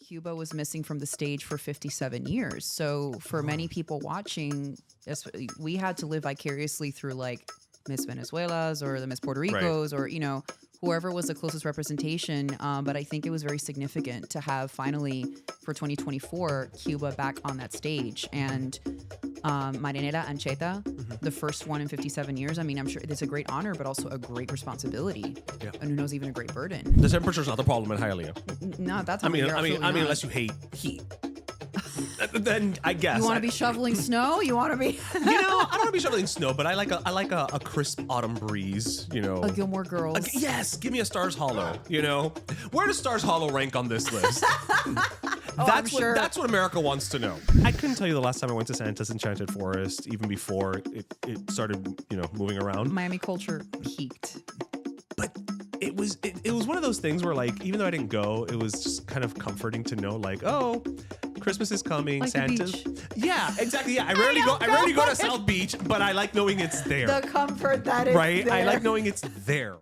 Cuba was missing from the stage for 57 years. So for many people watching, we had to live vicariously through like Miss Venezuela's or the Miss Puerto Ricos or, you know, whoever was the closest representation. But I think it was very significant to have finally for 2024 Cuba back on that stage. And Marinera Ancheta, the first one in 57 years. I mean, I'm sure it's a great honor, but also a great responsibility. Yeah. And who knows, even a great burden. The temperature's not the problem in Hialeah. No, that's I mean, unless you hate heat. Then I guess you want to be shoveling snow. You want to be, I don't want to be shoveling snow, but I like a crisp autumn breeze. You know, a Gilmore Girls. Yes, give me a Stars Hollow. You know, where does Stars Hollow rank on this list? That's what America wants to know. I couldn't tell you the last time I went to Santa's Enchanted Forest, even before it started, you know, moving around. Miami culture peaked. But it was one of those things where, like, even though I didn't go, it was just kind of comforting to know, like, oh, Christmas is coming, like Santa's. Yeah, exactly. Yeah, I rarely go to South Beach, but I like knowing it's there. The comfort that is right. There. I like knowing it's there.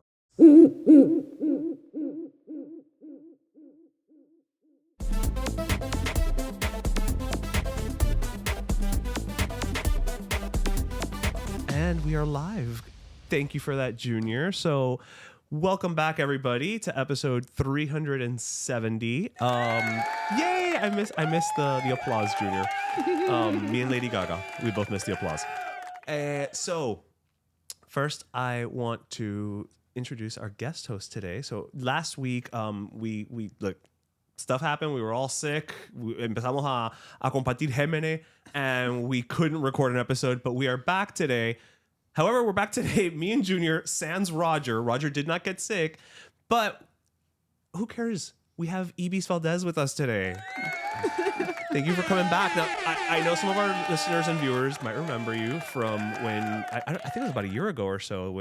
And we are live. Thank you for that, Junior. So welcome back, everybody, to episode 370. Yay! I missed the applause, Junior. Me and Lady Gaga, we both missed the applause. So first, I want to introduce our guest host today. So last week, we look, stuff happened. We were all sick. Empezamos a compartir gémenes, and we couldn't record an episode, but we are back today. However, we're back today, me and Junior, sans Roger. Roger did not get sick, but who cares? We have Ebis Valdez with us today. Thank you for coming back. Now, I know some of our listeners and viewers might remember you from when, I think it was about a year ago or so,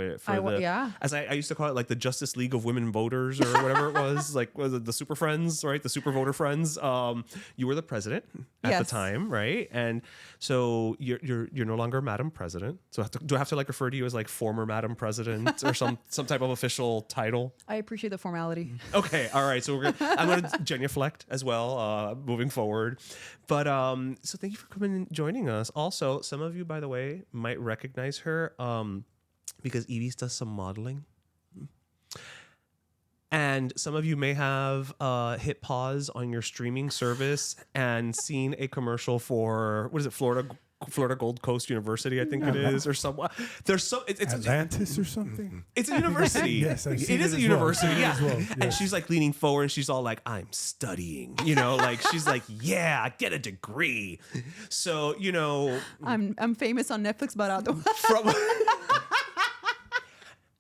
as I used to call it, like the Justice League of Women Voters or whatever it was, like was it the Super Friends, right? The Super Voter Friends. You were the president at the time, right? And so you're no longer Madam President. So do I have to like refer to you as like former Madam President or some type of official title? I appreciate the formality. Okay, all right. So I'm going to genuflect as well, moving forward. But so thank you for coming and joining us. Also, some of you, by the way, might recognize her because Ebis does some modeling. And some of you may have hit pause on your streaming service and seen a commercial for, what is it, Florida Gold Coast University, I think it is, or somewhere. It's Atlantis or something. It's a university. Yes, it is a university. Well. Yeah, well, yes. And she's like leaning forward, and she's all like, "I'm studying," you know, like she's like, "Yeah, get a degree." So you know, I'm famous on Netflix, barato.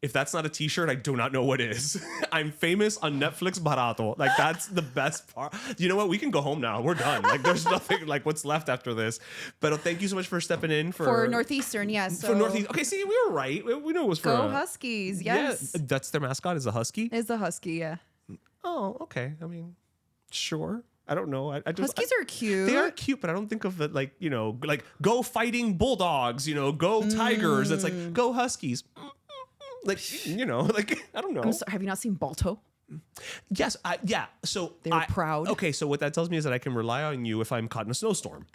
If that's not a t-shirt, I do not know what is. I'm famous on Netflix barato. Like, that's the best part. You know what? We can go home now. We're done. Like, there's nothing, like, what's left after this. But thank you so much for stepping in for Northeastern, yes. For Northeast. Okay, see, we were right. We knew it was for... Go Huskies, yes. Yeah, that's their mascot, is a husky? Is the husky, yeah. Oh, okay. I mean, sure. I don't know. Huskies are cute. They are cute, but I don't think of it like, you know, like, go fighting bulldogs, you know, go tigers. It's like, go Huskies. Like, you know, like, I don't know. I'm sorry, have you not seen Balto? Yes. Yeah. So they're proud. Okay. So what that tells me is that I can rely on you if I'm caught in a snowstorm.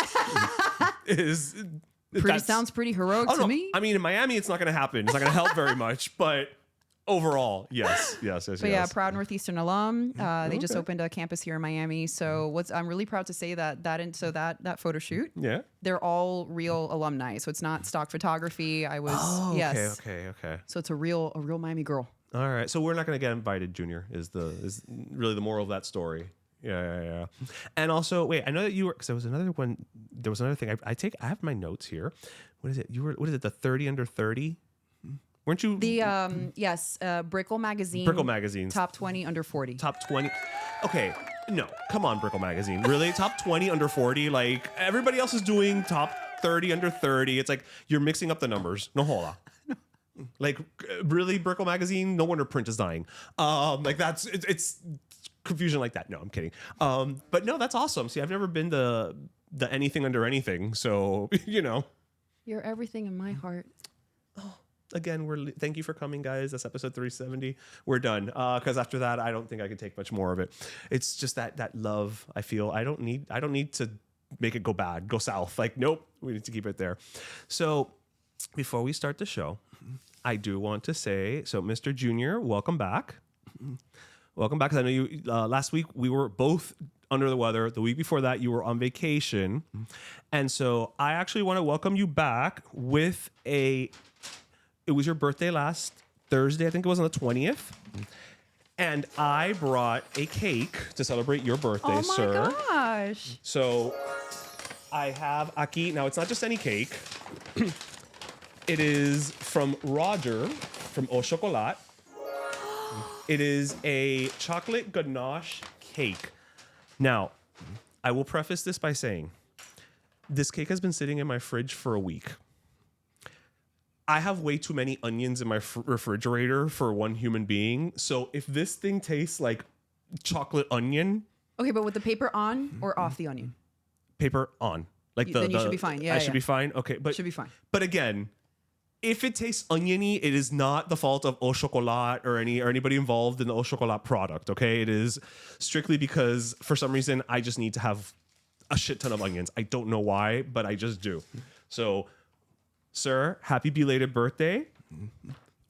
Sounds pretty heroic to me. I mean, in Miami, it's not going to happen. It's not going to help very much, but overall, yes. But yeah, proud Northeastern alum. They just opened a campus here in Miami. So I'm really proud to say that photo shoot. Yeah. They're all real alumni. So it's not stock photography. Yes. Okay. So it's a real Miami girl. All right. So we're not going to get invited, Junior, is really the moral of that story. Yeah. And also, wait, I know that you were, because there was another thing. I have my notes here. What is it? What is it? The 30 under 30? Weren't you? The, Brickle Magazine. Brickle Magazine. Top 20 under 40. Top 20. Okay. No, come on, Brickle Magazine. Really? Top 20 under 40? Like, everybody else is doing top 30 under 30. It's like, you're mixing up the numbers. No hola. Like, really, Brickle Magazine? No wonder print is dying. Like, it's confusion like that. No, I'm kidding. But no, that's awesome. See, I've never been the anything under anything. So, you know. You're everything in my heart. Oh. again, thank you for coming, guys. That's episode 370. We're done. Because after that, I don't think I can take much more of it. It's just that love I feel. I don't need to make it go bad, go south. Like, nope, we need to keep it there. So before we start the show, I do want to say, so Mr. Junior, welcome back. Welcome back. Because I know you, last week we were both under the weather. The week before that, you were on vacation. And so I actually want to welcome you back with it was your birthday last Thursday. I think it was on the 20th. And I brought a cake to celebrate your birthday, sir. Oh my gosh. So I have aquí. Now, it's not just any cake. It is from Roger from Au Chocolat. It is a chocolate ganache cake. Now, I will preface this by saying this cake has been sitting in my fridge for a week. I have way too many onions in my refrigerator for one human being. So if this thing tastes like chocolate onion. Okay, but with the paper on or off the onion? Paper on. Like then you should be fine. Yeah, I should be fine. Okay, but should be fine. But again, if it tastes oniony, it is not the fault of Au Chocolat or anybody involved in the Au Chocolat product. Okay, it is strictly because for some reason I just need to have a shit ton of onions. I don't know why, but I just do. So, sir, happy belated birthday.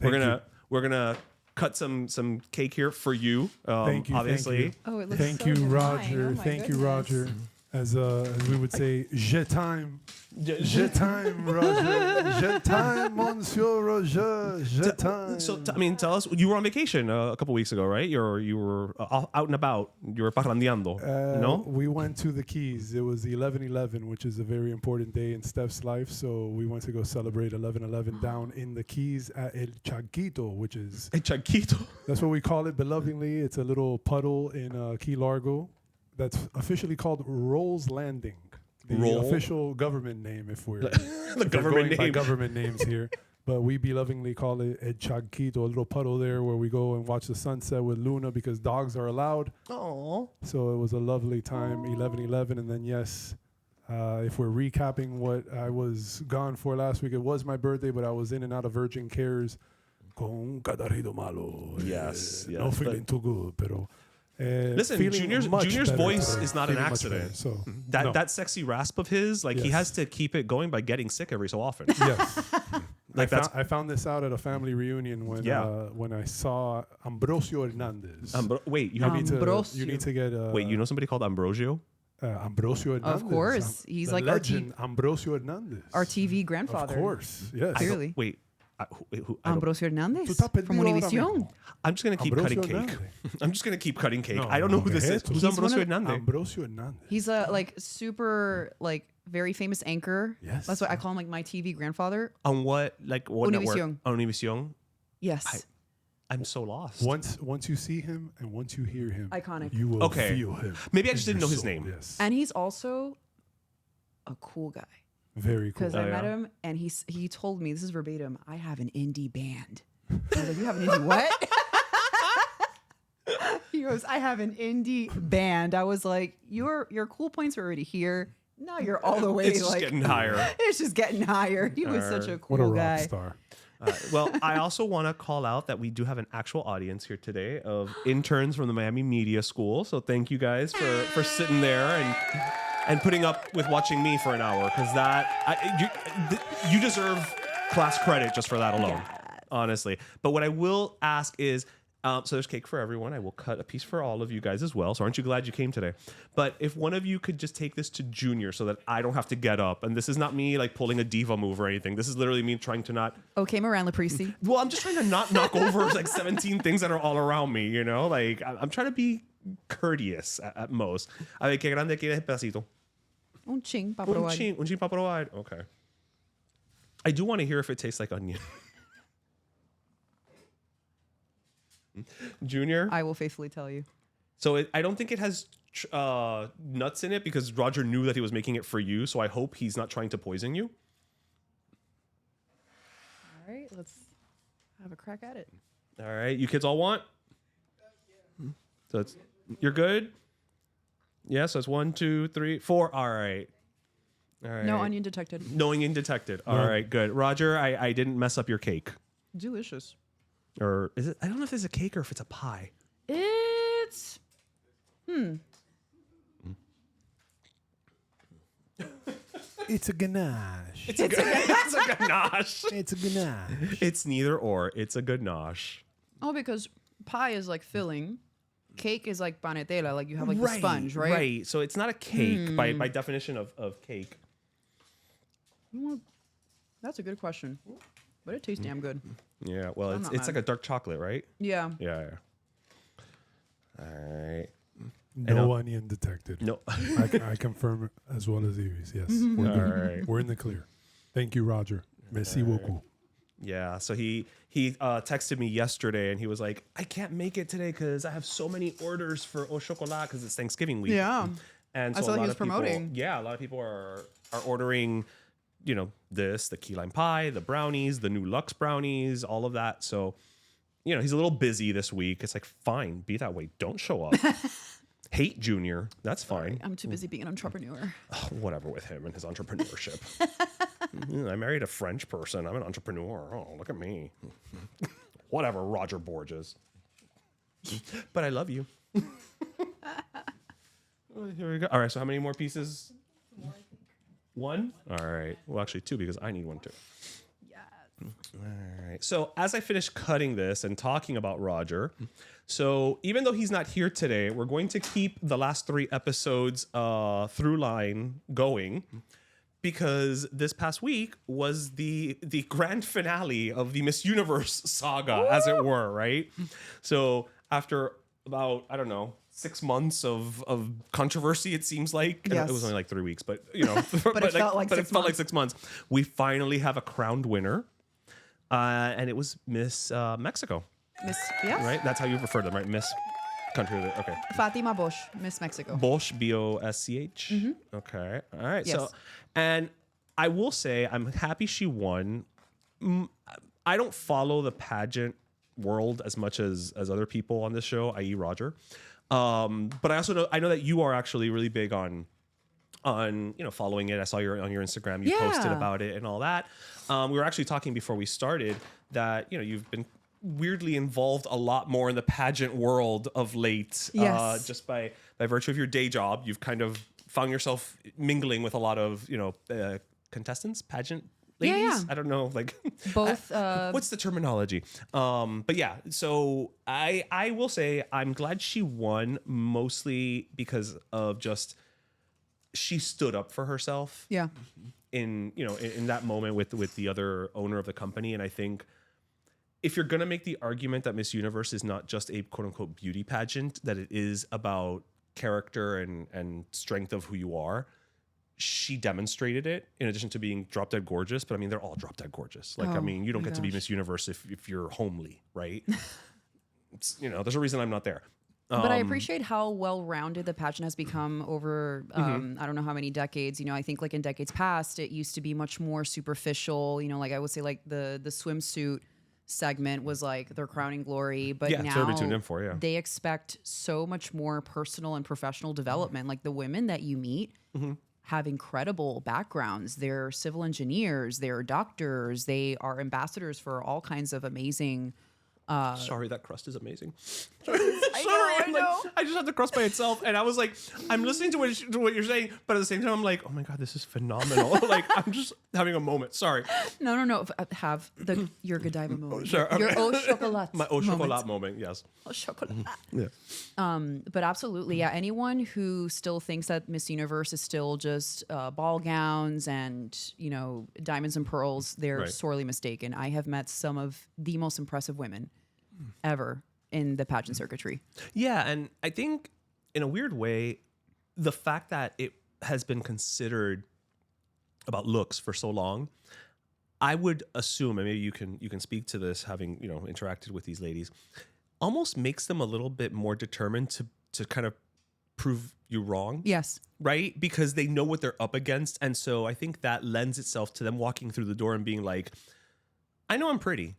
We're gonna cut some cake here for you. Thank you. Obviously. Thank you. Oh, it looks Thank so you, divine. Roger. Oh my Thank you, goodness. Roger. As we would say, je time. Je time, Roger. Je time, Monsieur Roger. Je time. So, tell us. You were on vacation a couple weeks ago, right? You were out and about. You were parrandeando. No? We went to the Keys. It was 11/11, which is a very important day in Steph's life. So we went to go celebrate 11/11 down in the Keys at El Chaguito, which is... El Chaguito. That's what we call it belovedly. It's a little puddle in Key Largo that's officially called Rolls Landing. The official government name, if we're The government by name. government names here. But we belovingly call it El Chaguito, a little puddle there where we go and watch the sunset with Luna because dogs are allowed. Oh. So it was a lovely time, 11/11. And then, yes, if we're recapping what I was gone for last week, it was my birthday, but I was in and out of Virgin Cares. Con un catarrito malo. Yes. No feeling too good, pero... Listen, Junior's voice is not an accident. So that sexy rasp of his, like he has to keep it going by getting sick every so often. Yes. Like I found this out at a family reunion when I saw Ambrosio Hernandez. Wait, you need to get. Wait, you know somebody called Ambrosio? Ambrosio Hernandez. Of course, he's the like legend Ambrosio Hernandez. our TV grandfather. Of course, yes. Clearly. Wait. Ambrosio Hernandez Tú estás from perdido ahora Univision. mismo. I'm just gonna keep Ambrosio cutting cake. Hernandez. I'm just gonna keep cutting cake. No, I don't know who this is. He's Who's one Ambrosio of- Hernandez? Ambrosio Hernandez. He's a like super like very famous anchor. Yes. That's why I call him like my TV grandfather. On what network? Univision. On Univision. Yes. I'm so lost. Once you see him and once you hear him, Iconic. you will Okay. feel him. Maybe I just in didn't your know his soul. name. Yes. And he's also a cool guy. Very cool. Because I met him and he told me, this is verbatim, I have an indie band. I was like, you have an indie what? He goes, I have an indie band. I was like, your cool points are already here. Now you're all the way It's just like getting higher. It's just getting higher. He was such a cool What a rock guy. star. Well, I also want to call out that we do have an actual audience here today of interns from the Miami Media School. So thank you guys for sitting there and putting up with watching me for an hour, because you deserve class credit just for that alone, honestly. But what I will ask is, so there's cake for everyone. I will cut a piece for all of you guys as well. So aren't you glad you came today? But if one of you could just take this to Junior so that I don't have to get up. And this is not me like pulling a diva move or anything. This is literally me trying to not... Okay, Moran Laprisi. Well, I'm just trying to not knock over like 17 things that are all around me, you know? Like, I'm trying to be courteous at most. A ver, qué grande quieres el pedacito? Un ching, pa Un probar. chin pa probar. Okay. I do want to hear if it tastes like onion. Junior? I will faithfully tell you. So I don't think it has nuts in it because Roger knew that he was making it for you. So I hope he's not trying to poison you. All right, let's have a crack at it. All right. You kids all want? So you're good? Yeah, so it's 1, 2, 3, 4. All right. All right. No onion detected. No onion detected. All right, good. Roger, I didn't mess up your cake. Delicious. Or is it? I don't know if it's a cake or if it's a pie. It's It's a ganache. It's a ganache. It's a ganache. It's neither or. It's a ganache. Oh, because pie is like filling. Cake is like panetela, like you have like the sponge, right? Right. So it's not a cake by definition of cake. That's a good question. But it tastes damn good. Yeah. Well, not it's like mad. a dark chocolate, right? Yeah. Yeah. All right. No onion detected. No. I confirm it as well as Ibis. Yes. We're All good. right. We're in the clear. Thank you, Roger. Merci beaucoup. Yeah, so he texted me yesterday and he was like, I can't make it today because I have so many orders for Au Chocolat because it's Thanksgiving week. Yeah. And I so saw a he lot was of people, promoting. yeah, a lot of people are ordering, the key lime pie, the brownies, the new Lux brownies, all of that. So, he's a little busy this week. It's like, fine, be that way. Don't show up. Hate Junior. That's fine. I'm too busy being an entrepreneur. Whatever with him and his entrepreneurship. I married a French person. I'm an entrepreneur. Oh, look at me. Whatever, Roger Borges. But I love you. Here we go. All right, so how many more pieces? One? All right. Well, actually, two because I need one too. Yes. All right. So as I finish cutting this and talking about Roger, so even though he's not here today, we're going to keep the last 3 episodes through line going because this past week was the grand finale of the Miss Universe saga, as it were, right? So after about, I don't know, 6 months of controversy, it seems like. Yes. It was only like 3 weeks, but But it felt like 6 months. 6 months. We finally have a crowned winner. And it was Miss Mexico, Miss, yes. right? That's how you refer to them, right? Miss Country. Okay. Fatima Bosch, Miss Mexico. Bosch, Bosch. Okay. All right. Yes. So, and I will say I'm happy she won. I don't follow the pageant world as much as other people on this show, i.e. Roger. But I know that you are actually really big on following it. I saw on your Instagram, you posted about it and all that. We were actually talking before we started that, you've been weirdly involved a lot more in the pageant world of late. Yes. Just by virtue of your day job, you've kind of found yourself mingling with a lot of, contestants, pageant ladies. Yeah. I don't know, like Both. what's the terminology? But yeah, so I will say I'm glad she won, mostly because of just she stood up for herself. Yeah. In that moment with the other owner of the company. And I think if you're gonna make the argument that Miss Universe is not just a quote unquote beauty pageant, that it is about character and strength of who you are, she demonstrated it in addition to being drop dead gorgeous. But I mean, they're all drop dead gorgeous. Like, you don't my get to be gosh. Miss Universe if you're homely, right? There's a reason I'm not there. But I appreciate how well-rounded the pageant has become over, I don't know how many decades. I think like in decades past, it used to be much more superficial. Like I would say like the swimsuit segment was like their crowning glory. But Yeah, now so to be tuned in for, yeah. they expect so much more personal and professional development. Like the women that you meet have incredible backgrounds. They're civil engineers, they're doctors, they are ambassadors for all kinds of amazing... Sorry, that crust is amazing. I know. I just had the crust by itself, and I was like, I'm listening to what you're saying, but at the same time, I'm like, oh my god, this is phenomenal. Like, I'm just having a moment. Sorry. No. Have your Godiva moment. Sure, Your okay. Au Chocolat. My Au Chocolat moment, yes. Au Chocolat. Yeah. But absolutely, yeah. Anyone who still thinks that Miss Universe is still just ball gowns and diamonds and pearls, they're Right. sorely mistaken. I have met some of the most impressive women ever in the pageant circuitry. Yeah, and I think in a weird way, the fact that it has been considered about looks for so long, I would assume, and maybe you can speak to this, having interacted with these ladies, almost makes them a little bit more determined to kind of prove you wrong. Yes. Right? Because they know what they're up against. And so I think that lends itself to them walking through the door and being like, I know I'm pretty.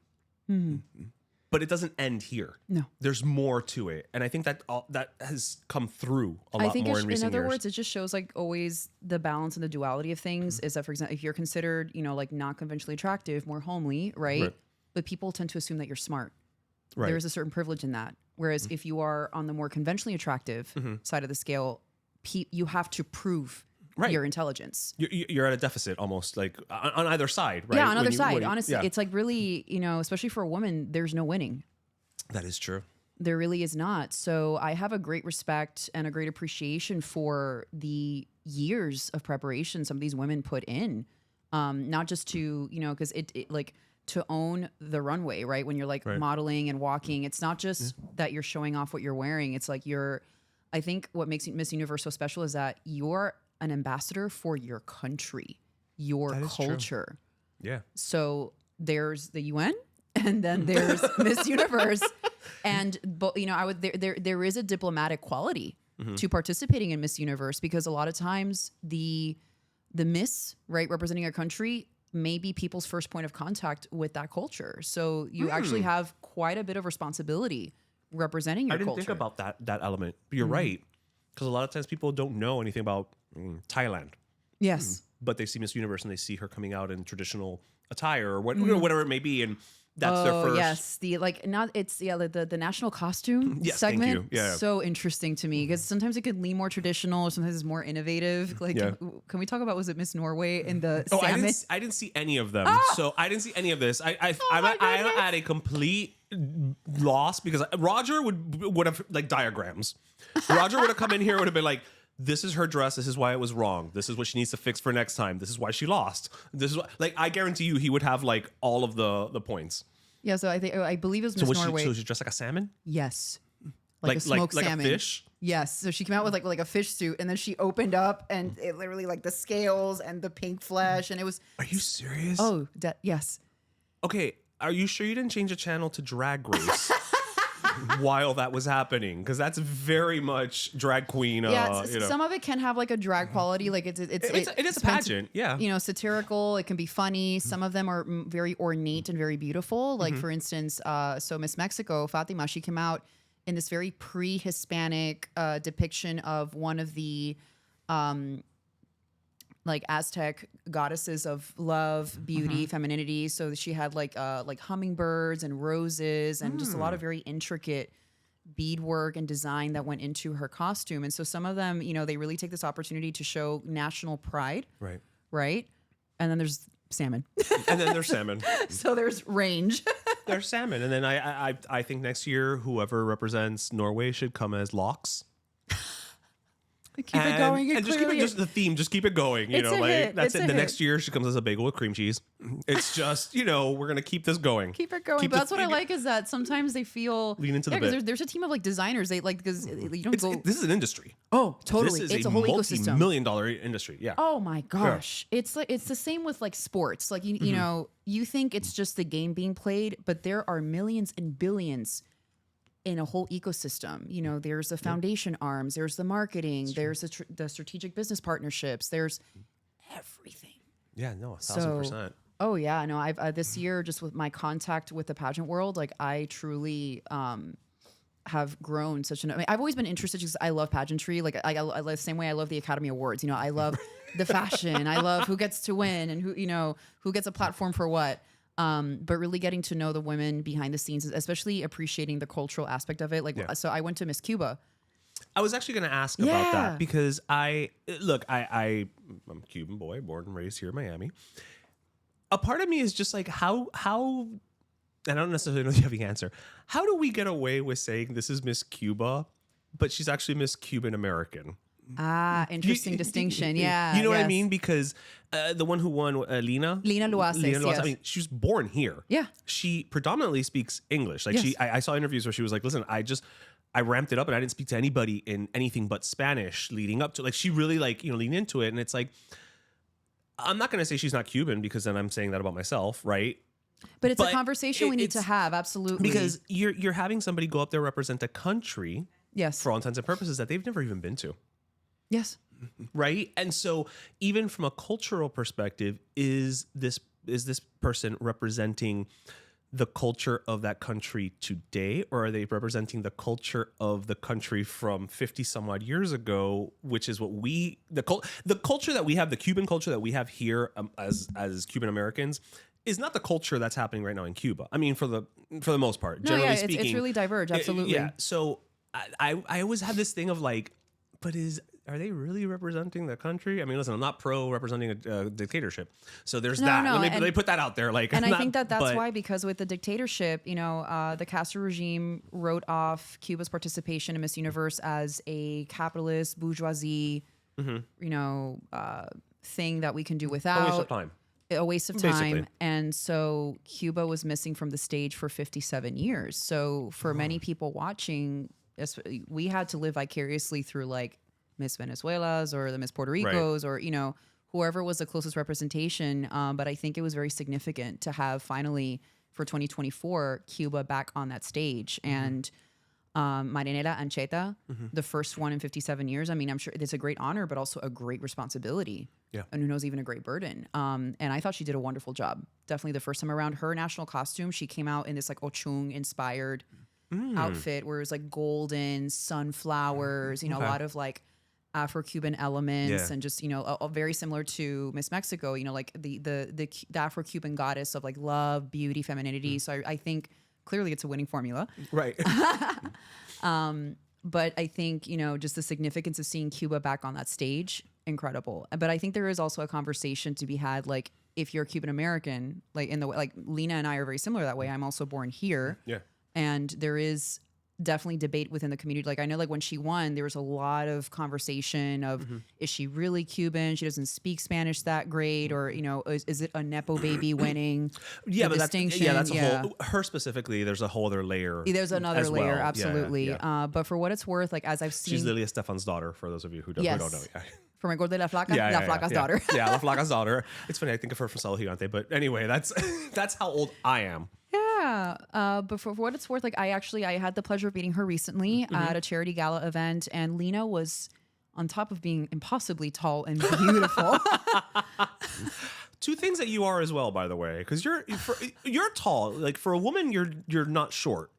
But it doesn't end here. No. There's more to it. And I think that that has come through a lot more in recent years. In other words, it just shows like always the balance and the duality of things is that, for example, if you're considered, like not conventionally attractive, more homely, right? but people tend to assume that you're smart. Right. There is a certain privilege in that. Whereas if you are on the more conventionally attractive side of the scale, you have to prove your intelligence. You're at a deficit almost, like on either side, right? Yeah, on either side. Honestly, it's like really, especially for a woman, there's no winning. That is true. There really is not. So I have a great respect and a great appreciation for the years of preparation some of these women put in. Not just to, because it like to own the runway, right? When you're like modeling and walking, it's not just that you're showing off what you're wearing. It's like I think what makes Miss Universe so special is that you're an ambassador for your country, your culture. True. Yeah. So there's the UN and then there's Miss Universe. And, but there is a diplomatic quality to participating in Miss Universe, because a lot of times the Miss, right, representing a country may be people's first point of contact with that culture. So you actually have quite a bit of responsibility representing your culture. I didn't think about that element. But you're right. Because a lot of times people don't know anything about Thailand. Yes. But they see Miss Universe and they see her coming out in traditional attire or whatever it may be. And that's their first. Yes, the national costume segment. Thank you. Yeah. So interesting to me, because sometimes it could lean more traditional, or sometimes it's more innovative. Like, can we talk about, was it Miss Norway in the salmon? I didn't see any of them, so I didn't see any of this. I'm at a complete loss, because Roger would have like diagrams. Roger would have come in here, would have been like, this is her dress. This is why it was wrong. This is what she needs to fix for next time. This is why she lost. This is like, I guarantee you, he would have like all of the points. Yeah. So I believe it was Miss Norway. So she's dressed like a salmon. Yes. Like a smoked salmon. Like a fish. Yes. So she came out with like a fish suit, and then she opened up, and it literally like the scales and the pink flesh, and it was. Are you serious? Oh, yes. Okay. Are you sure you didn't change the channel to Drag Race? While that was happening, because that's very much drag queen. Some of it can have like a drag quality, like it is a pageant, satirical. It can be funny. Some of them are very ornate and very beautiful. Like for instance, so Miss Mexico, Fatima, she came out in this very pre-Hispanic depiction of one of the like Aztec goddesses of love, beauty, femininity. So she had like hummingbirds and roses and just a lot of very intricate beadwork and design that went into her costume. And so some of them, they really take this opportunity to show national pride. Right. Right. And then there's salmon. And then there's salmon. So there's range. There's salmon. And then I think next year, whoever represents Norway should come as locks. Keep it going. And just keep it, just the theme. Just keep it going. That's it. The next year she comes as a bagel with cream cheese. It's just, we're gonna keep this going. Keep it going. But that's what I like, is that sometimes they feel lean into the bit. There's a team of like designers. They like, because you don't go. This is an industry. Oh, totally. This is it's a whole ecosystem. Multi-million-dollar industry. Yeah. Oh my gosh. Yeah. It's the same with like sports. Like you think it's just the game being played, but there are millions and billions in a whole ecosystem. There's the foundation arms, there's the marketing, there's the strategic business partnerships, there's everything. Yeah, no, 1,000%. Oh yeah, no, I've this year, just with my contact with the pageant world, like I truly have grown I've always been interested, because I love pageantry. Like I love the same way I love the Academy Awards. I love the fashion. I love who gets to win and who gets a platform for what. But really getting to know the women behind the scenes, especially appreciating the cultural aspect of it. So I went to Miss Cuba. I was actually going to ask about that, because I'm a Cuban boy, born and raised here in Miami. A part of me is just like, how, I don't necessarily know if you have the answer. How do we get away with saying this is Miss Cuba, but she's actually Miss Cuban-American? Interesting distinction. Yeah. You know what I mean? Because the one who won, Lina Luaces, yes. I mean, she was born here. Yeah. She predominantly speaks English. Like I saw interviews where she was like, listen, I ramped it up and I didn't speak to anybody in anything but Spanish leading up to, like, she really leaned into it. And it's like, I'm not going to say she's not Cuban, because then I'm saying that about myself. Right. But it's a conversation we need to have. Absolutely. Because you're having somebody go up there, represent a country. Yes. For all intents and purposes that they've never even been to. Yes. Right. And so even from a cultural perspective, is this person representing the culture of that country today, or are they representing the culture of the country from 50 some odd years ago, which is what the culture that we have, the Cuban culture that we have here as Cuban Americans, is not the culture that's happening right now in Cuba. I mean, for the most part, No, generally yeah, speaking, it's really diverged. Absolutely. Yeah. So I always have this thing of like, but are they really representing the country? I mean, listen, I'm not pro representing a dictatorship. So there's that. No, Let me put that out there. Like, and I think that's why, because with the dictatorship, the Castro regime wrote off Cuba's participation in Miss Universe as a capitalist bourgeoisie, thing that we can do without. A waste of time. A waste of time. Basically. And so Cuba was missing from the stage for 57 years. So for many people watching, we had to live vicariously through like Miss Venezuela's or the Miss Puerto Rico's or, whoever was the closest representation. But I think it was very significant to have finally for 2024, Cuba back on that stage. And Marianela Ancheta, the first one in 57 years. I mean, I'm sure it's a great honor, but also a great responsibility. Yeah. And who knows, even a great burden. And I thought she did a wonderful job. Definitely the first time around. Her national costume, she came out in this like Ochung inspired outfit where it was like golden sunflowers, a lot of like Afro-Cuban elements and just, very similar to Miss Mexico, like the Afro-Cuban goddess of like love, beauty, femininity. So I think clearly it's a winning formula. Right. But I think, just the significance of seeing Cuba back on that stage, incredible. But I think there is also a conversation to be had, like if you're Cuban-American, like in the way, like Lena and I are very similar that way. I'm also born here. Yeah. And there is definitely debate within the community. Like I know like when she won, there was a lot of conversation of, is she really Cuban? She doesn't speak Spanish that great. Or, is it a Nepo baby winning Yeah, the but distinction? that's a whole, her specifically, there's a whole other layer. There's another layer, well. absolutely. Yeah. But for what it's worth, like as I've seen. She's Lilia Stefan's daughter, for those of you who don't know. Yeah. From El Gordo de la Flaca, La Flaca's daughter. Yeah, La Flaca's daughter. It's funny, I think of her from Solo Gigante, but anyway, that's how old I am. Yeah, but for what it's worth, like I had the pleasure of meeting her recently at a charity gala event, and Lena was on top of being impossibly tall and beautiful. Two things that you are as well, by the way, because you're tall. Like for a woman, you're not short.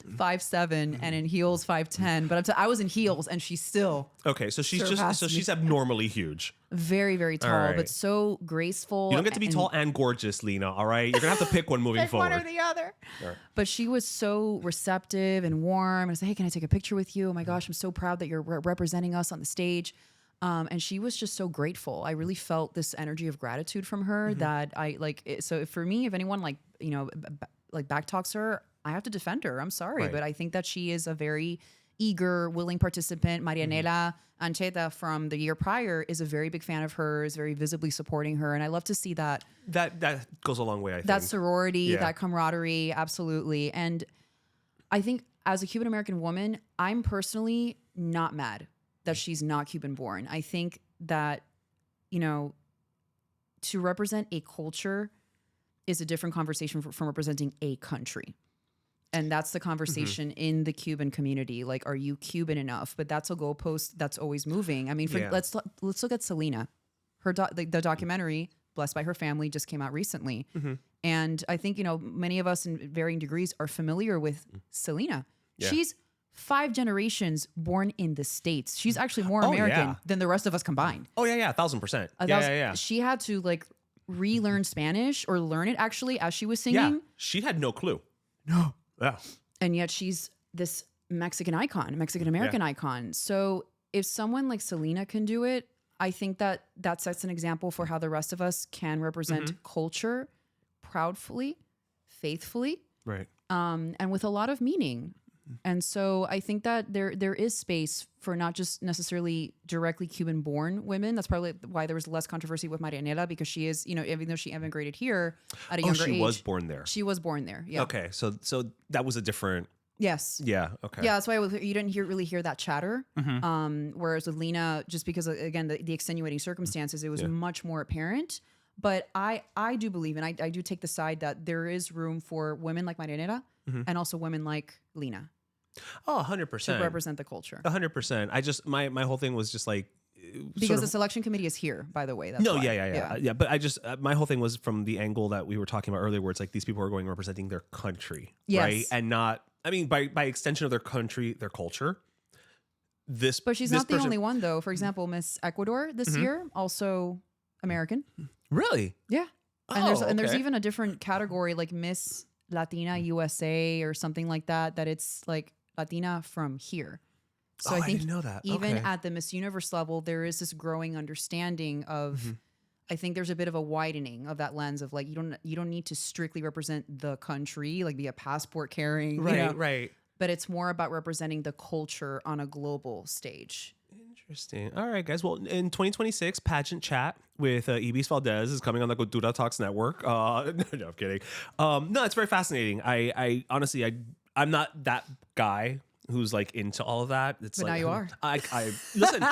5'7" and in heels 5'10", but I was in heels and she's still okay. So she's surpassed she's abnormally huge. Very, very tall, right. but so graceful. You don't get to be tall and gorgeous, Lena. All right, you're gonna have to pick one moving forward. One or the other. Right. But she was so receptive and warm. And I said, "Hey, can I take a picture with you? Oh my gosh, I'm so proud that you're representing us on the stage." And she was just so grateful. I really felt this energy of gratitude from her that I like. So for me, if anyone like backtalks her, I have to defend her. I'm sorry, Right. but I think that she is a very eager, willing participant. Marianela Ancheta from the year prior is a very big fan of hers, very visibly supporting her. And I love to see that. That goes a long way, I think. That sorority, that camaraderie, absolutely. And I think as a Cuban-American woman, I'm personally not mad that she's not Cuban born. I think that, to represent a culture is a different conversation from representing a country. And that's the conversation in the Cuban community. Like, are you Cuban enough? But that's a goalpost that's always moving. I mean, let's look at Selena. The documentary, Blessed by Her Family, just came out recently. And I think, many of us in varying degrees are familiar with Selena. Yeah. She's 5 generations born in the States. She's actually more American than the rest of us combined. Oh, yeah, 1,000%. Yeah. She had to relearn Spanish or learn it actually as she was singing. Yeah, she had no clue. No. Yeah. And yet she's this Mexican-American icon. So if someone like Selena can do it, I think that sets an example for how the rest of us can represent culture proudly, faithfully, right, and with a lot of meaning. And so I think that there is space for not just necessarily directly Cuban-born women. That's probably why there was less controversy with Marianela, because she is, even though she immigrated here at a younger age. She was born there. She was born there, yeah. Okay, so that was a different... Yes. Yeah, okay. Yeah, that's why you didn't really hear that chatter. Whereas with Lena, just because, again, the extenuating circumstances, it was much more apparent. But I do believe, and I do take the side that there is room for women like Marianela and also women like Lena. Oh, 100%. To represent the culture. 100%. I just, my whole thing was just like... Because the selection committee is here, by the way. That's why. Yeah. But I just, my whole thing was from the angle that we were talking about earlier, where it's like these people are going representing their country, right? And not, I mean, by extension of their country, their culture. But she's not the only one, though. For example, Miss Ecuador this year, also American. Really? Yeah. And there's okay. even a different category like Miss Latina USA or something like that. That it's like Latina from here. So I think didn't know that. even Okay. at the Miss Universe level, there is this growing understanding of. Mm-hmm. I think there's a bit of a widening of that lens of like you don't need to strictly represent the country, like be a passport carrying, Right. But it's more about representing the culture on a global stage. Interesting. All right, guys. Well, in 2026, pageant chat with Ibis Valdez is coming on the Cultura Talks Network. No, I'm kidding. No, it's very fascinating. I honestly, I'm not that guy who's like into all of that. It's But like, now you are. I listen.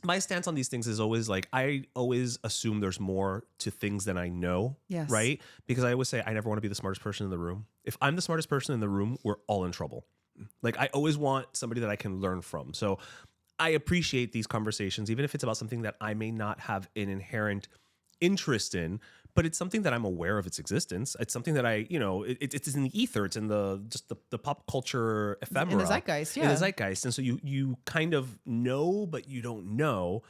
My stance on these things is always like I always assume there's more to things than I know. Yes. Right? Because I always say I never want to be the smartest person in the room. If I'm the smartest person in the room, we're all in trouble. Like I always want somebody that I can learn from. So I appreciate these conversations, even if it's about something that I may not have an inherent interest in, but it's something that I'm aware of its existence. It's something that I, it's in the ether. It's in the pop culture ephemera. In the zeitgeist, In yeah. the zeitgeist. And so you kind of know, but you don't know.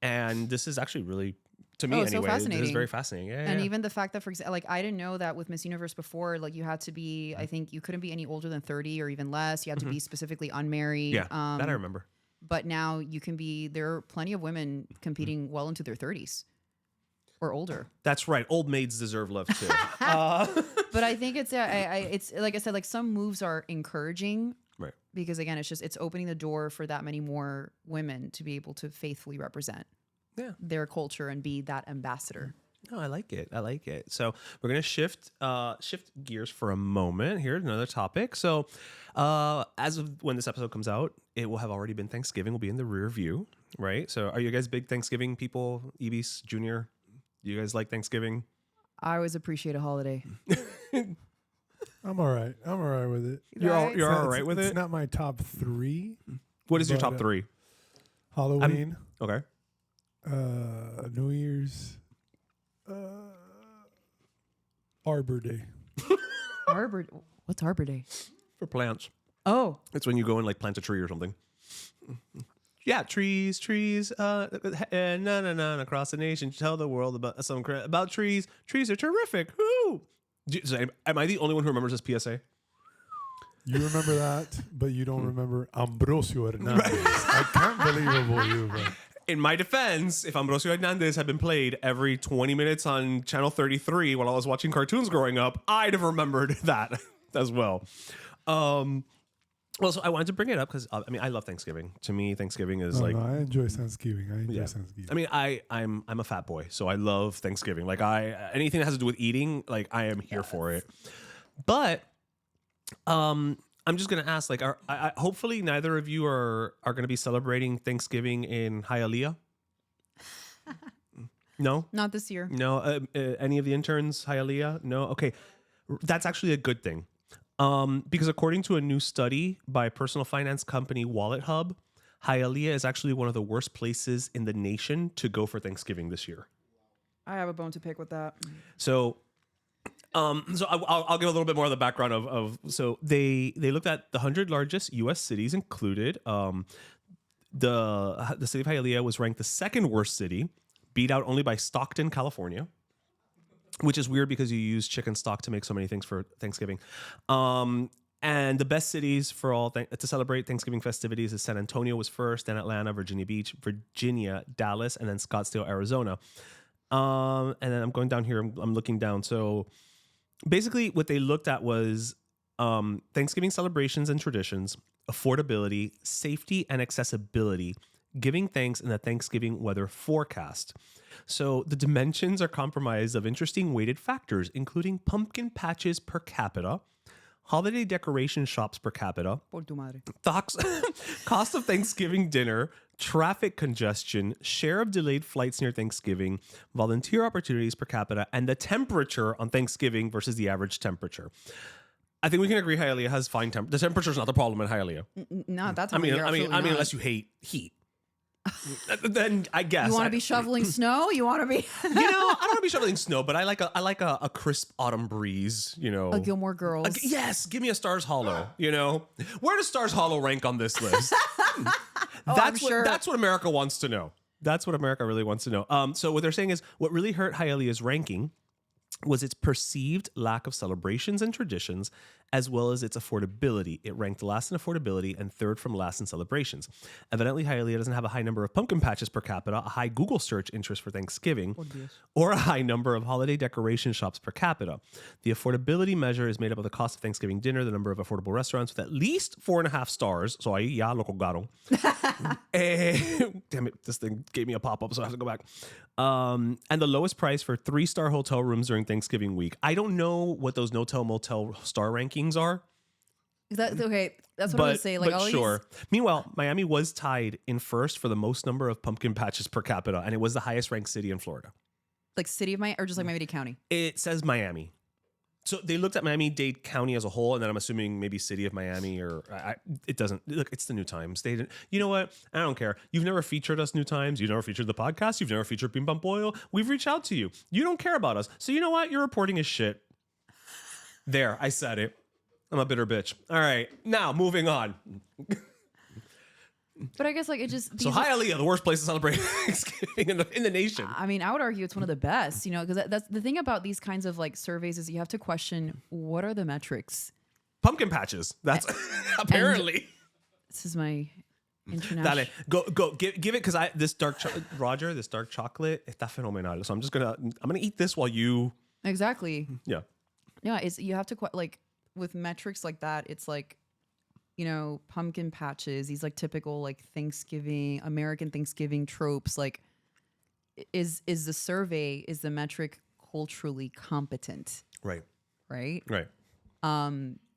And this is actually really, to me Oh, so anyway, this is fascinating. very fascinating. Yeah, And yeah. even the fact that, for example, like I didn't know that with Miss Universe before, like you had to be, I think you couldn't be any older than 30 or even less. You had to be specifically unmarried. Yeah, that I remember. But now you can be, there are plenty of women competing well into their 30s or older. That's right. Old maids deserve love too. But I think it's, it's like I said, like some moves are encouraging Right. because again, it's opening the door for that many more women to be able to faithfully represent Yeah. their culture and be that ambassador. No, I like it. So we're gonna shift gears for a moment. Here's another topic. So as of when this episode comes out, it will have already been Thanksgiving. Will be in the rear view, right? So are you guys big Thanksgiving people? Ibis Junior, do you guys like Thanksgiving? I always appreciate a holiday. I'm all right. I'm all right with it. You're all It's- right with it's it. not my top 3. What is your but, top 3? Halloween, Okay. New Year's, Arbor Day. Arbor, what's Arbor Day? For plants, Oh, it's when you go and like plant a tree or something. Yeah, trees, and across the nation, tell the world about trees. Trees are terrific. Woo! Am I the only one who remembers this PSA? You remember that, but you don't remember Ambrosio Hernandez. I can't believe it was you, bro. In my defense, if Ambrosio Hernandez had been played every 20 minutes on Channel 33 while I was watching cartoons growing up, I'd have remembered that as well. Well, so I wanted to bring it up because I love Thanksgiving. To me, Thanksgiving is No, I enjoy Thanksgiving. Thanksgiving. I mean, I'm a fat boy, so I love Thanksgiving. Like anything that has to do with eating, like I am here for it. But I'm just gonna ask, like, hopefully neither of you are gonna be celebrating Thanksgiving in Hialeah. No, not this year. no. Any of the interns, Hialeah? No. Okay, that's actually a good thing. Because according to a new study by personal finance company WalletHub, Hialeah is actually one of the worst places in the nation to go for Thanksgiving this year. I have a bone to pick with that. So, I'll give a little bit more of the background of so they looked at the 100 largest U.S. cities included. The city of Hialeah was ranked the second worst city, beat out only by Stockton, California. Which is weird because you use chicken stock to make so many things for Thanksgiving. And the best cities for all to celebrate Thanksgiving festivities is San Antonio was first, then Atlanta, Virginia Beach, Virginia, Dallas, and then Scottsdale, Arizona. And then I'm going down here. I'm looking down. So basically what they looked at was Thanksgiving celebrations and traditions, affordability, safety, and accessibility, giving thanks in the Thanksgiving weather forecast. So the dimensions are comprised of interesting weighted factors, including pumpkin patches per capita, holiday decoration shops per capita, Por tu madre. cost of Thanksgiving dinner, traffic congestion, share of delayed flights near Thanksgiving, volunteer opportunities per capita, and the temperature on Thanksgiving versus the average temperature. I think we can agree Hialeah has fine temperature. The temperature is not the problem in Hialeah. No, that's I mean, unless you hate heat. Then I guess you want to be shoveling snow. You want to be I don't want to be shoveling snow, but I like a crisp autumn breeze. a Gilmore Girls. Yes, give me a Stars Hollow. Where does Stars Hollow rank on this list? I'm sure. That's what America wants to know. That's what America really wants to know. So what they're saying is what really hurt Hialeah's ranking was its perceived lack of celebrations and traditions, as well as its affordability. It ranked last in affordability and third from last in celebrations. Evidently, Hialeah doesn't have a high number of pumpkin patches per capita, a high Google search interest for Thanksgiving, or a high number of holiday decoration shops per capita. The affordability measure is made up of the cost of Thanksgiving dinner, the number of affordable restaurants with at least 4.5 stars. So ahí ya lo colgaron. Damn it, this thing gave me a pop-up, so I have to go back. And the lowest price for 3-star hotel rooms during Thanksgiving week. I don't know what those no-tell motel star rankings are. Okay, that's what I was saying. Like, but all sure. Meanwhile, Miami was tied in first for the most number of pumpkin patches per capita, and it was the highest ranked city in Florida. like city of Miami, or just like Miami-Dade County? It says Miami. So they looked at Miami-Dade County as a whole, and then I'm assuming maybe city of Miami, or it doesn't. Look, it's the New Times. They didn't. You know what? I don't care. You've never featured us, New Times. You've never featured the podcast. You've never featured Pim Pam Pollo. We've reached out to you. You don't care about us. So you know what? Your reporting is shit. There, I said it. I'm a bitter bitch. All right, now moving on. But I guess like it just So Hialeah, the worst place to celebrate Thanksgiving in the nation. I mean, I would argue it's one of the best, you know, because that's the thing about these kinds of like surveys is you have to question what are the metrics. Pumpkin patches. That's apparently. This is my international. Dale, go, give it because this dark chocolate está fenomenal. So I'm gonna eat this while you. Exactly. Yeah. Yeah, it's you have to like with metrics like that. It's like, you know, pumpkin patches, these like typical like American Thanksgiving tropes. Like, is the survey, is the metric culturally competent? Right. Right. Right.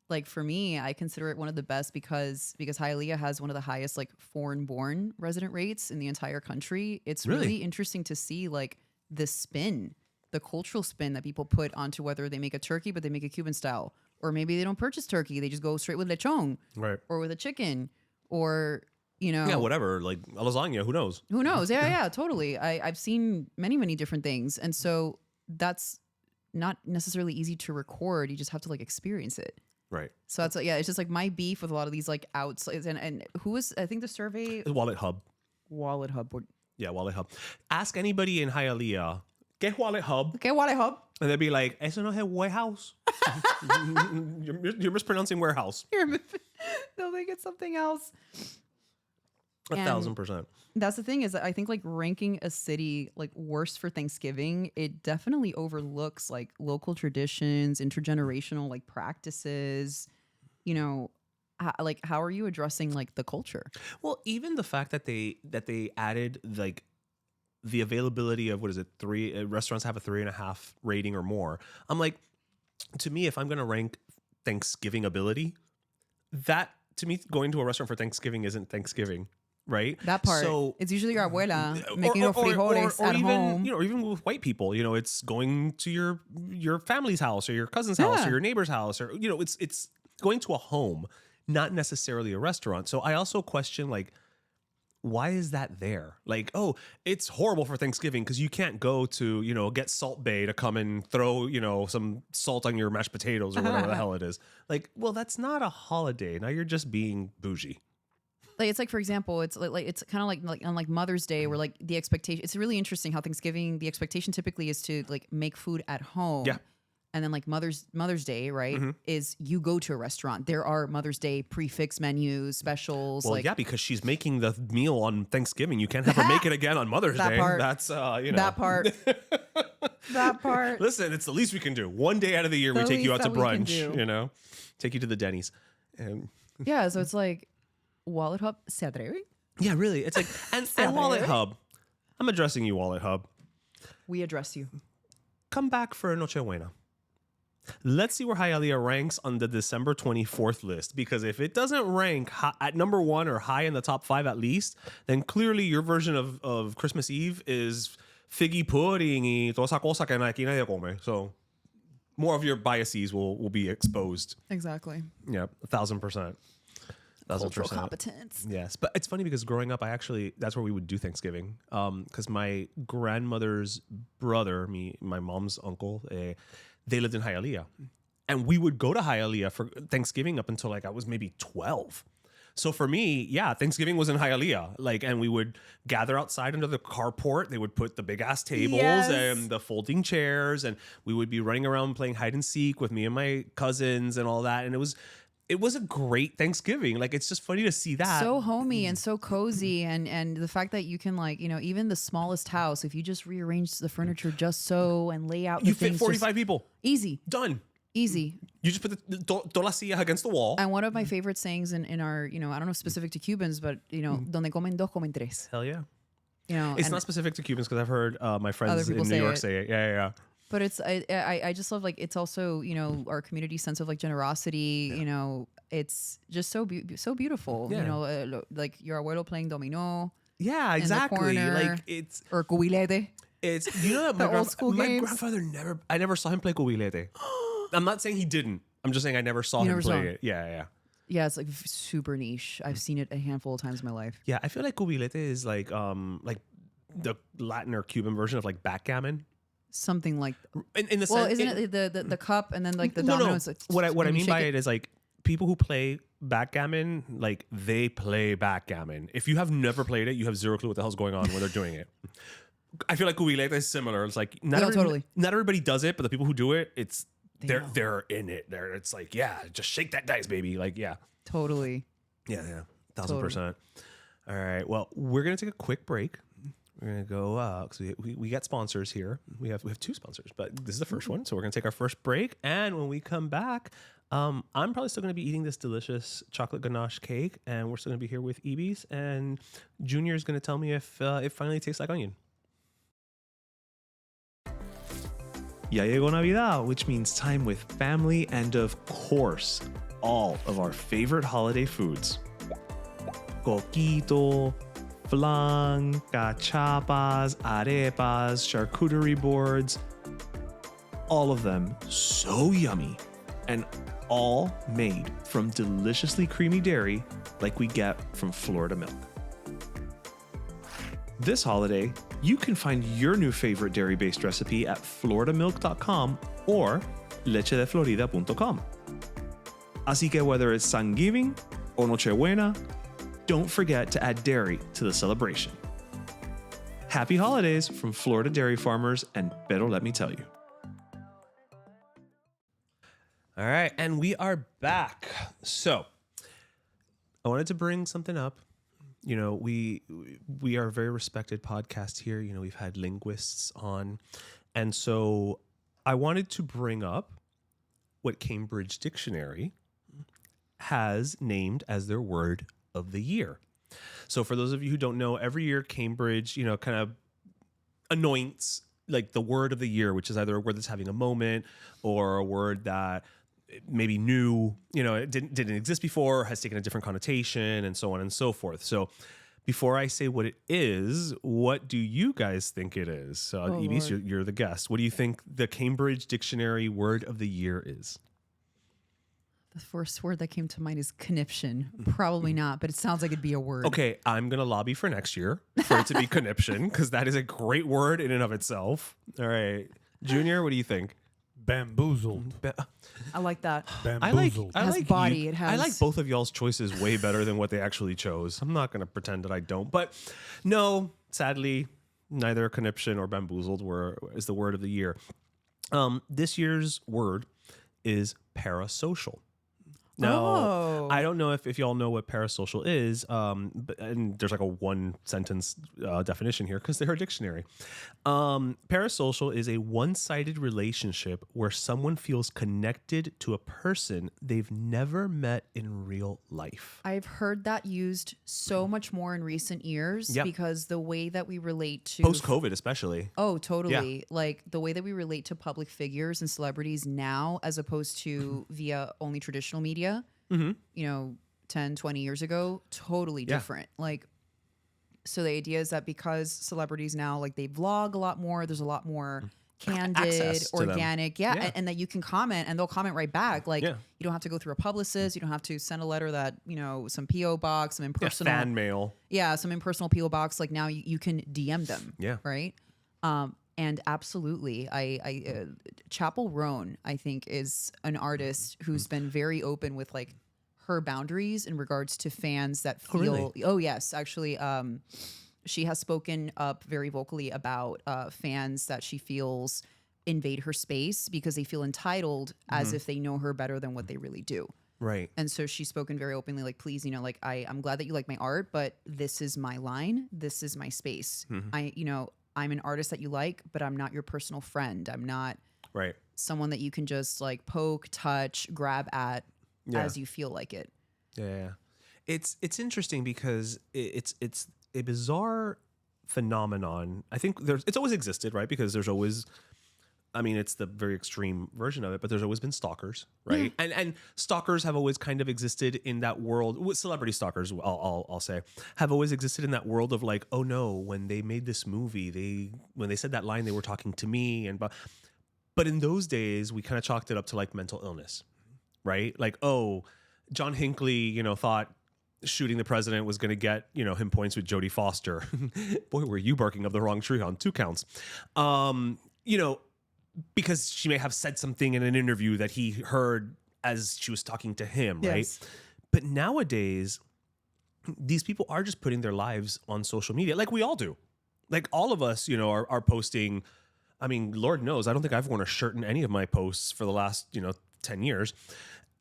Like for me, I consider it one of the best because Hialeah has one of the highest like foreign-born resident rates in the entire country. It's really interesting to see like the spin, the cultural spin that people put onto whether they make a turkey, but they make a Cuban style. Or maybe they don't purchase turkey. They just go straight with lechon. Right. Or with a chicken. Or, you know. Yeah, whatever. Like a lasagna. Who knows? Who knows? Yeah, totally. I've seen many, many different things. And so that's not necessarily easy to record. You just have to like experience it. Right. So that's, it's just like my beef with a lot of these like outs. And who was, I think the survey. WalletHub. WalletHub. Yeah, WalletHub. Ask anybody in Hialeah, ¿qué es WalletHub? Okay, WalletHub. And they'd be like, eso no es warehouse. You're mispronouncing warehouse. They'll think it's something else. 1,000%. That's the thing is that I think like ranking a city like worst for Thanksgiving, it definitely overlooks like local traditions, intergenerational like practices, you know, how are you addressing like the culture? Well, even the fact that they added like the availability of, what is it, restaurants have a 3.5 rating or more. I'm like, to me, if I'm going to rank Thanksgiving ability, that to me, going to a restaurant for Thanksgiving isn't Thanksgiving, right? That part. So it's usually your abuela making your frijoles at even, home. You know, or even with white people, you know, it's going to your family's house or your cousin's house or your neighbor's house, or, you know, it's going to a home, not necessarily a restaurant. So I also question, like, why is that there? Like, oh, it's horrible for Thanksgiving because you can't go to, you know, get Salt Bay to come and throw, you know, some salt on your mashed potatoes or whatever the hell it is. Like, well, that's not a holiday. Now you're just being bougie. Like it's like, for example, it's like it's kind of like on like Mother's Day where like the expectation. It's really interesting how Thanksgiving, the expectation typically is to like make food at home. Yeah. And then like Mother's Day, right, is you go to a restaurant. There are Mother's Day prefix menus, specials. Well, like, yeah, because she's making the meal on Thanksgiving. You can't have her make it again on Mother's Day. Part. That's, you know. That part. That part. Listen, it's the least we can do. One day out of the year, we take you out to brunch, you know, take you to the Denny's. And yeah, so it's like, WalletHub se atreve? Yeah, really. It's like, and WalletHub. I'm addressing you, WalletHub. We address you. Come back for Noche Buena. Let's see where Hialeah ranks on the December 24th list, because if it doesn't rank at number 1 or high in the top 5 at least, then clearly your version of Christmas Eve is figgy pudding y toda esa cosa que aquí nadie come. So more of your biases will be exposed. Exactly. Yeah, 1,000%. Cultural competence. Yes, but it's funny because growing up, that's where we would do Thanksgiving. Because my grandmother's brother, my mom's uncle, they lived in Hialeah, and we would go to Hialeah for Thanksgiving up until like I was maybe 12. So for me, yeah, Thanksgiving was in Hialeah. Like, and we would gather outside under the carport. They would put the big ass tables Yes. and the folding chairs, and we would be running around playing hide and seek with me and my cousins and all that. And it was a great Thanksgiving. Like, it's just funny to see that. So homey and so cozy, and the fact that you can, like, even the smallest house, if you just rearrange the furniture just so and lay out the You fit things, 45 people. easy, Done. easy. You just put the toda la silla against the wall. And one of my favorite sayings in our, I don't know, specific to Cubans, but donde comen dos, comen tres. Hell yeah. It's It's not specific to Cubans because I've heard my friends Other in people New say York it. say it. Yeah. But it's I just love, like, it's also our community sense of, like, generosity. It's just so beautiful. Yeah. Like your abuelo playing domino. Yeah, in the exactly. corner, Like, it's or cubilete. that The old school my games. grandfather I never saw him play cubilete. I'm not saying he didn't. I'm just saying I never saw him never saw play him. it. Yeah. Yeah, it's like super niche. I've seen it a handful of times in my life. Yeah, I feel like cubilete is like the Latin or Cuban version of like backgammon. Something like, In the well, sense, isn't it the cup and then like the no. dominoes? Like, What I and you mean shake by it is like people who play backgammon, like they play backgammon. If you have never played it, you have zero clue what the hell's going on when they're doing it. I feel like cubilete is similar. It's like totally. Not everybody does it, but the people who do it, know. they're in it. It's like, yeah, just shake that dice, baby. Like, yeah. Totally. Yeah, 1000%. All right. Well, we're gonna take a quick break. We're gonna go because we got sponsors here. We have two sponsors, but this is the first one, so we're gonna take our first break. And when we come back, I'm probably still gonna be eating this delicious chocolate ganache cake, and we're still gonna be here with Ibis, and Junior is gonna tell me if it finally tastes like onion. Ya llegó Navidad, which means time with family and, of course, all of our favorite holiday foods. Coquito, flan, cachapas, arepas, charcuterie boards. All of them so yummy, and all made from deliciously creamy dairy like we get from Florida milk. This holiday, you can find your new favorite dairy-based recipe at floridamilk.com or lechedeflorida.com. Así que whether it's Thanksgiving or Noche Buena, don't forget to add dairy to the celebration. Happy holidays from Florida dairy farmers and Pero Let Me Tell You. All right, and we are back. So, I wanted to bring something up. We are a very respected podcast here. We've had linguists on, and so I wanted to bring up what Cambridge Dictionary has named as their word of the year. So, for those of you who don't know, every year Cambridge, kind of anoints like the word of the year, which is either a word that's having a moment or a word that maybe new, it didn't exist before, has taken a different connotation, and so on and so forth. So before I say what it is, what do you guys think it is? So Ibis, you're the guest. What do you think the Cambridge Dictionary word of the year is? The first word that came to mind is conniption. Probably not, but it sounds like it'd be a word. Okay, I'm going to lobby for next year for it to be conniption, because that is a great word in and of itself. All right. Junior, what do you think? Bamboozled. I like that. Bamboozled. It has body, it I has- like both of y'all's choices way better than what they actually chose. I'm not going to pretend that I don't. But no, sadly, neither conniption or bamboozled is the word of the year. This year's word is parasocial. Now, I don't know if y'all know what parasocial is, and there's like a one sentence definition here because they're a dictionary. Parasocial is a one-sided relationship where someone feels connected to a person they've never met in real life. I've heard that used so much more in recent years Yep. because the way that we relate to Post-COVID especially. Oh, totally. Like the way that we relate to public figures and celebrities now, as opposed to via only traditional media, 10, 20 years ago, totally different. Like, so the idea is that because celebrities now, like they vlog a lot more, there's a lot more candid, Access to them. organic. And that you can comment and they'll comment right back. Like Yeah. you don't have to go through a publicist. You don't have to send a letter that, some PO box, some impersonal Fan mail. Yeah, some impersonal PO box. Like now you can DM them. Yeah. Right. And absolutely, I Chapel Roan, I think, is an artist who's been very open with like her boundaries in regards to fans that Oh, feel. really? Oh yes, actually, she has spoken up very vocally about fans that she feels invade her space because they feel entitled as if they know her better than what they really do. Right. And so she's spoken very openly, like, please, you know, like, I'm glad that you like my art, but this is my line. This is my space. I'm an artist that you like, but I'm not your personal friend. I'm not Right. someone that you can just like poke, touch, grab at as you feel like it. Yeah. It's interesting because it's a bizarre phenomenon. I think it's always existed, right? Because there's always, I mean, it's the very extreme version of it, but there's always been stalkers, right? And stalkers have always kind of existed in that world. With celebrity stalkers, I'll say, have always existed in that world of like, oh no, when they made this movie, when they said that line, they were talking to me, but in those days, we kind of chalked it up to like mental illness, right? Like, oh, John Hinckley, thought shooting the president was going to get, him points with Jodie Foster. Boy, were you barking up the wrong tree on 2 counts. Because she may have said something in an interview that he heard as she was talking to him, right? Yes. But nowadays, these people are just putting their lives on social media like we all do. Like all of us, are posting. I mean, Lord knows, I don't think I've worn a shirt in any of my posts for the last, 10 years.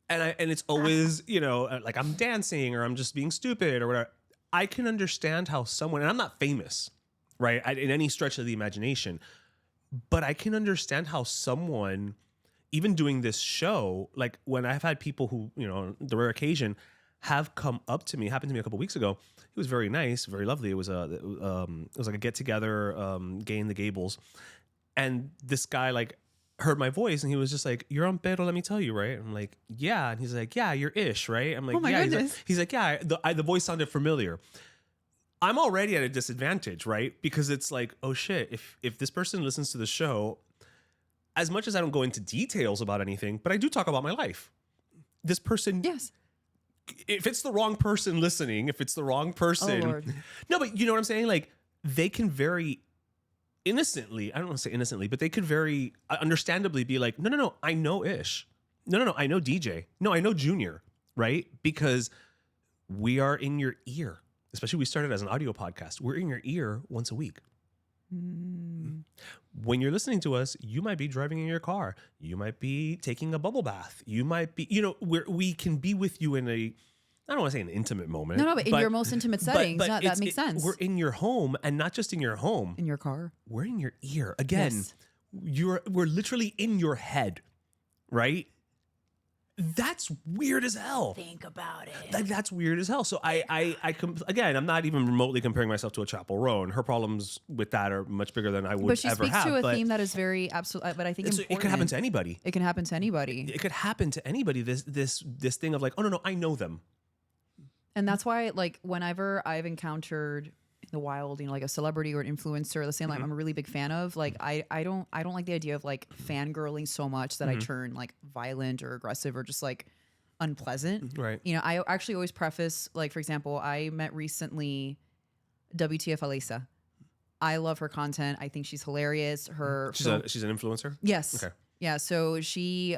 And it's always, like I'm dancing or I'm just being stupid or whatever. I can understand how someone, and I'm not famous, right, in any stretch of the imagination, but I can understand how someone, even doing this show, like when I've had people who, the rare occasion, have come up to me. It happened to me a couple weeks ago. He was very nice, very lovely. It was like a get together, gay in the Gables, and this guy like heard my voice and he was just like, "You're on Pero, let me tell you, right?" I'm like, "Yeah," and he's like, "Yeah, you're Ish, right?" I'm like, Oh my "Yeah." goodness. He's like, "Yeah." The voice sounded familiar. I'm already at a disadvantage, right? Because it's like, oh shit, if this person listens to the show, as much as I don't go into details about anything, but I do talk about my life. This person, Yes. if it's the wrong person listening, if it's the wrong person, Oh, Lord. no, but you know what I'm saying? Like they can very innocently, I don't want to say innocently, but they could very understandably be like, no, I know Ish. No, I know DJ. No, I know Junior, right? Because we are in your ear. Especially we started as an audio podcast. We're in your ear once a week. When you're listening to us, you might be driving in your car. You might be taking a bubble bath. You might be, we can be with you in a, I don't want to say an intimate moment. No, but in your most intimate settings, that makes sense. We're in your home, and not just in your home. In your car. We're in your ear. Again, Yes. we're literally in your head, right? That's weird as hell. Think about it. Like that's weird as hell. So again, I'm not even remotely comparing myself to a Chapel Roan. Her problems with that are much bigger than I would ever have. But she speaks to a theme that is very absolute. But I think important. It could happen to anybody. It can happen to anybody. It could happen to anybody. This thing of like, oh no, I know them. And that's why, like, whenever I've encountered in the wild, like a celebrity or an influencer, the same like I'm a really big fan of. Like, I don't like the idea of like fangirling so much that I turn like violent or aggressive or just like unpleasant. Right. I actually always preface, like, for example, I met recently WTF Alisa. I love her content. I think she's hilarious. She's an influencer. Yes. Okay. Yeah, so she,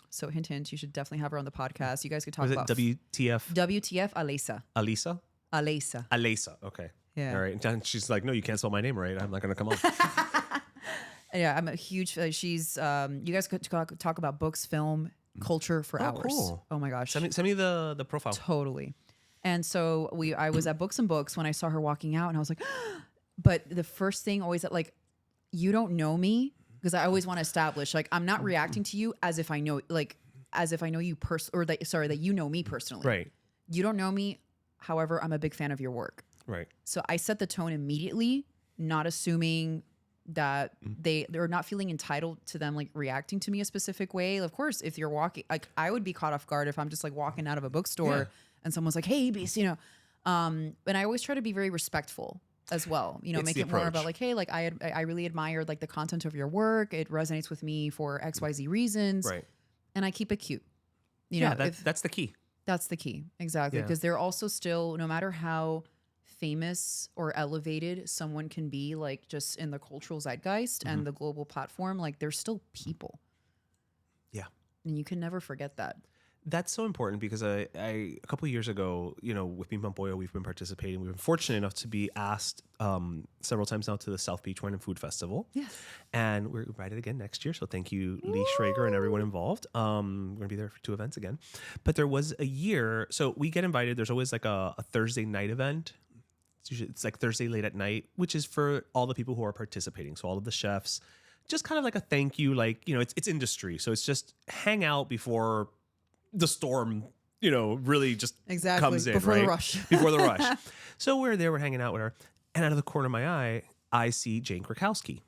so hint, you should definitely have her on the podcast. You guys could talk Was it about WTF? WTF Alisa. Alisa? Alisa. Okay. Yeah. All right. And she's like, no, you can't spell my name right. I'm not going to come on. Yeah, I'm a huge. She's. You guys could talk about books, film, culture for hours. Cool. Oh my gosh. Send me the profile. Totally. And so I was at Books and Books when I saw her walking out, and I was like, but the first thing always that like, you don't know me. Because I always want to establish, like, I'm not reacting to you as if I know, you that you know me personally. Right. You don't know me. However, I'm a big fan of your work. Right. So I set the tone immediately, not assuming that they're not feeling entitled to them like reacting to me a specific way. Of course, if you're walking, like I would be caught off guard if I'm just like walking out of a bookstore and someone's like, "Hey, Ibis," and I always try to be very respectful as well, It's make the it more approach. about like, hey, like I really admired like the content of your work. It resonates with me for XYZ reasons. Right. And I keep it cute. That's the key. That's the key. Exactly. Yeah. Because they're also still, no matter how famous or elevated someone can be, like just in the cultural zeitgeist and the global platform, like they're still people. Yeah. And you can never forget that. that's so important because I a couple of years ago, with Bim Pampoyo, we've been participating. We've been fortunate enough to be asked several times now to the South Beach Wine and Food Festival. Yes. And we're invited again next year. So thank you, Lee Schrager and everyone involved. We're going to be there for 2 events again. But there was a year, so we get invited. There's always like a Thursday night event. It's like Thursday late at night, which is for all the people who are participating. So all of the chefs, just kind of like a thank you, like, it's industry. So it's just hang out before the storm, really just comes in. Before right? the rush. Before the rush. So we're there, we're hanging out with her. And out of the corner of my eye, I see Jane Krakowski.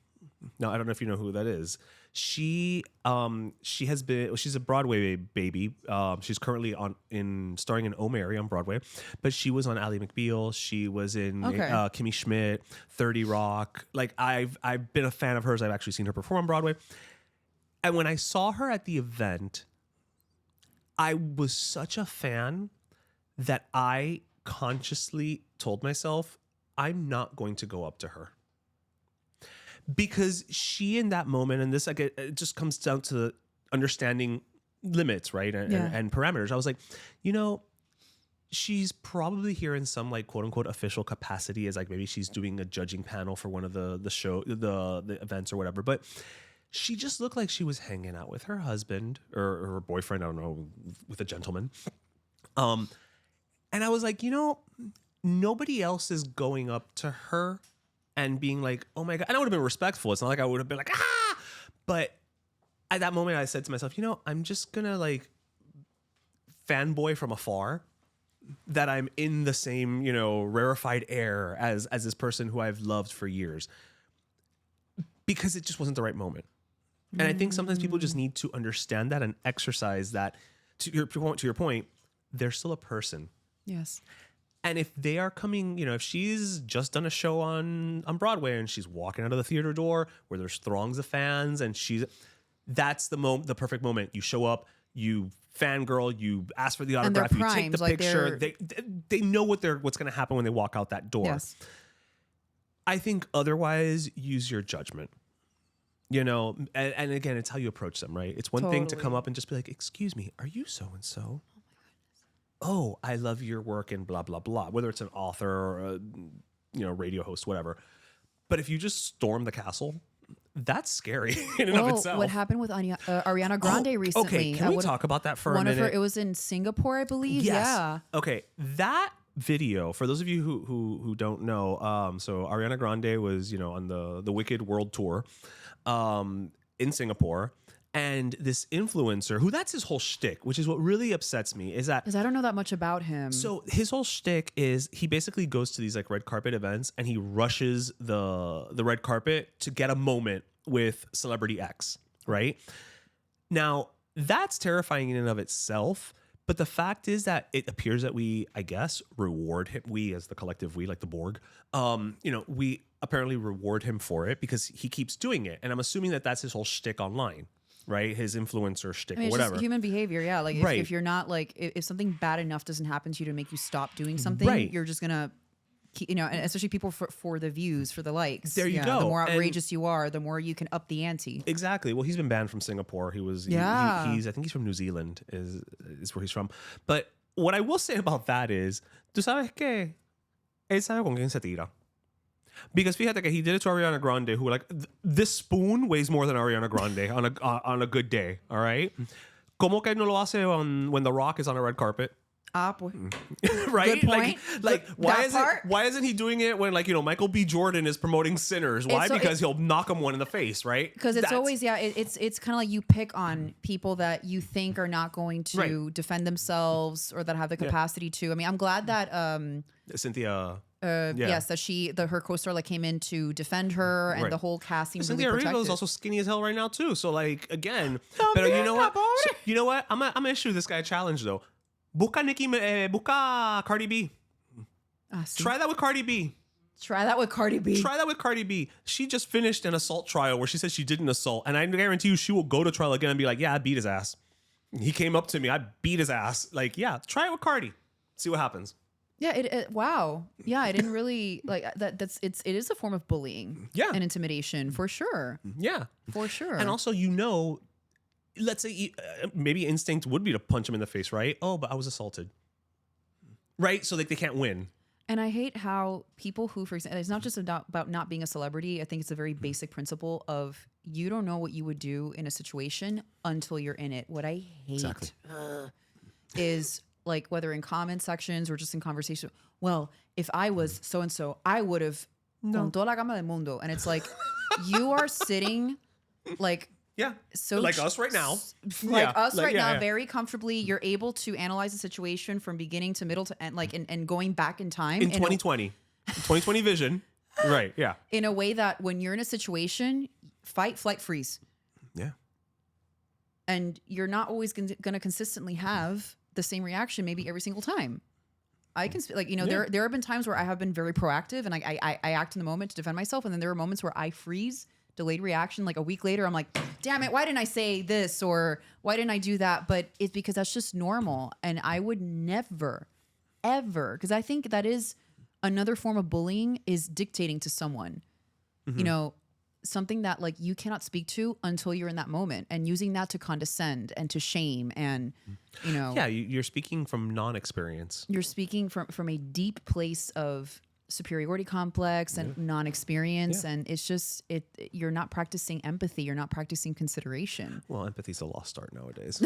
Now, I don't know if you know who that is. She's a Broadway baby. She's currently starring in Oh Mary on Broadway, but she was on Ally McBeal. She was in Kimmy Schmidt, 30 Rock. Like I've been a fan of hers. I've actually seen her perform on Broadway. And when I saw her at the event, I was such a fan that I consciously told myself, I'm not going to go up to her. Because she, in that moment, and this, like, it just comes down to understanding limits, right? And parameters. I was like, she's probably here in some, like, quote unquote official capacity, as like maybe she's doing a judging panel for one of the events or whatever. But she just looked like she was hanging out with her husband or her boyfriend, I don't know, with a gentleman. And I was like, nobody else is going up to her and being like, oh my God. And I would have been respectful. It's not like I would have been like, ah. But at that moment, I said to myself, I'm just going to like fanboy from afar that I'm in the same, rarefied air as this person who I've loved for years. Because it just wasn't the right moment. And I think sometimes people just need to understand that and exercise that. To your point, they're still a person. Yes. And if they are coming, if she's just done a show on Broadway and she's walking out of the theater door where there's throngs of fans and that's the perfect moment. You show up, you fangirl, you ask for the autograph, you take the picture. They know what's going to happen when they walk out that door. Yes. I think otherwise, use your judgment. And again, it's how you approach them, right? It's one thing to come up and just be like, excuse me, are you so-and-so? Oh, I love your work and blah, blah, blah. Whether it's an author or a radio host, whatever. But if you just storm the castle, that's scary in and of itself. What happened with Ariana Grande recently? Okay, can we talk about that for a minute? It was in Singapore, I believe. Yes. Yeah. Okay, that video, for those of you who don't know, so Ariana Grande was on the Wicked World Tour in Singapore, and this influencer who that's his whole shtick, which is what really upsets me, is that because I don't know that much about him. So his whole shtick is he basically goes to these like red carpet events and he rushes the red carpet to get a moment with celebrity X, right? Now that's terrifying in and of itself. But the fact is that it appears that we, I guess, reward him. We, as the collective, we like the Borg, we apparently reward him for it because he keeps doing it. And I'm assuming that that's his whole shtick online, right? His influencer shtick, or whatever. Just human behavior, yeah. Like if you're not like, if something bad enough doesn't happen to you to make you stop doing something, you're just gonna, and especially people for the views, for the likes. There you go. The more outrageous you are, the more you can up the ante. Exactly. Well, he's been banned from Singapore. He was, yeah. I think he's from New Zealand is where he's from. But what I will say about that is, tú sabes que él sabe con quién se tira. Because fíjate que he did it to Ariana Grande, who like this spoon weighs more than Ariana Grande on a good day. All right. ¿Cómo que no lo hace when The Rock is on a red carpet? Pues. Right? Good point. Like why isn't he doing it when Michael B. Jordan is promoting Sinners? Why? Because he'll knock him one in the face, right? Because it's always it's kind of like you pick on people that you think are not going to defend themselves or that have the capacity to. I mean, I'm glad that Cynthia. Yes, that her co-star came in to defend her, and the whole cast seemed Cynthia really protected. Erivo is also skinny as hell right now too. So again, but you know what? So, you know what? I'm gonna issue this guy a challenge though. Busca Cardi B. Try that with Cardi B. Try that with Cardi B. Try that with Cardi B. She just finished an assault trial where she said she didn't assault, and I guarantee you she will go to trial again and be like, "Yeah, I beat his ass. He came up to me. I beat his ass." Like, yeah, try it with Cardi. See what happens. Yeah, wow. Yeah, I didn't really like that. It is a form of bullying. Yeah. And intimidation for sure. Yeah, for sure. And also, let's say maybe instinct would be to punch him in the face, right? Oh, but I was assaulted. Right? So like they can't win. And I hate how people who, for example, it's not just about not being a celebrity. I think it's a very basic principle of you don't know what you would do in a situation until you're in it. What I hate is like whether in comment sections or just in conversation. Well, if I was so-and-so, I would have con toda la gama del mundo. And it's like, you are sitting like... Yeah. So like us right now. Very comfortably. You're able to analyze the situation from beginning to middle to end, like, and going back in time. In 2020. 2020 vision. Right. Yeah. In a way that when you're in a situation, fight, flight, freeze. Yeah. And you're not always going to consistently have the same reaction maybe every single time. I can like, there have been times where I have been very proactive and I act in the moment to defend myself. And then there are moments where I freeze, delayed reaction. Like a week later, I'm like, damn it, why didn't I say this? Or why didn't I do that? But it's because that's just normal. And I would never, ever, because I think that is another form of bullying, is dictating to someone, something that like you cannot speak to until you're in that moment, and using that to condescend and to shame. And, yeah, you're speaking from non-experience. You're speaking from a deep place of superiority complex and non-experience, and it's just you're not practicing empathy, you're not practicing consideration. Well, empathy's a lost art nowadays.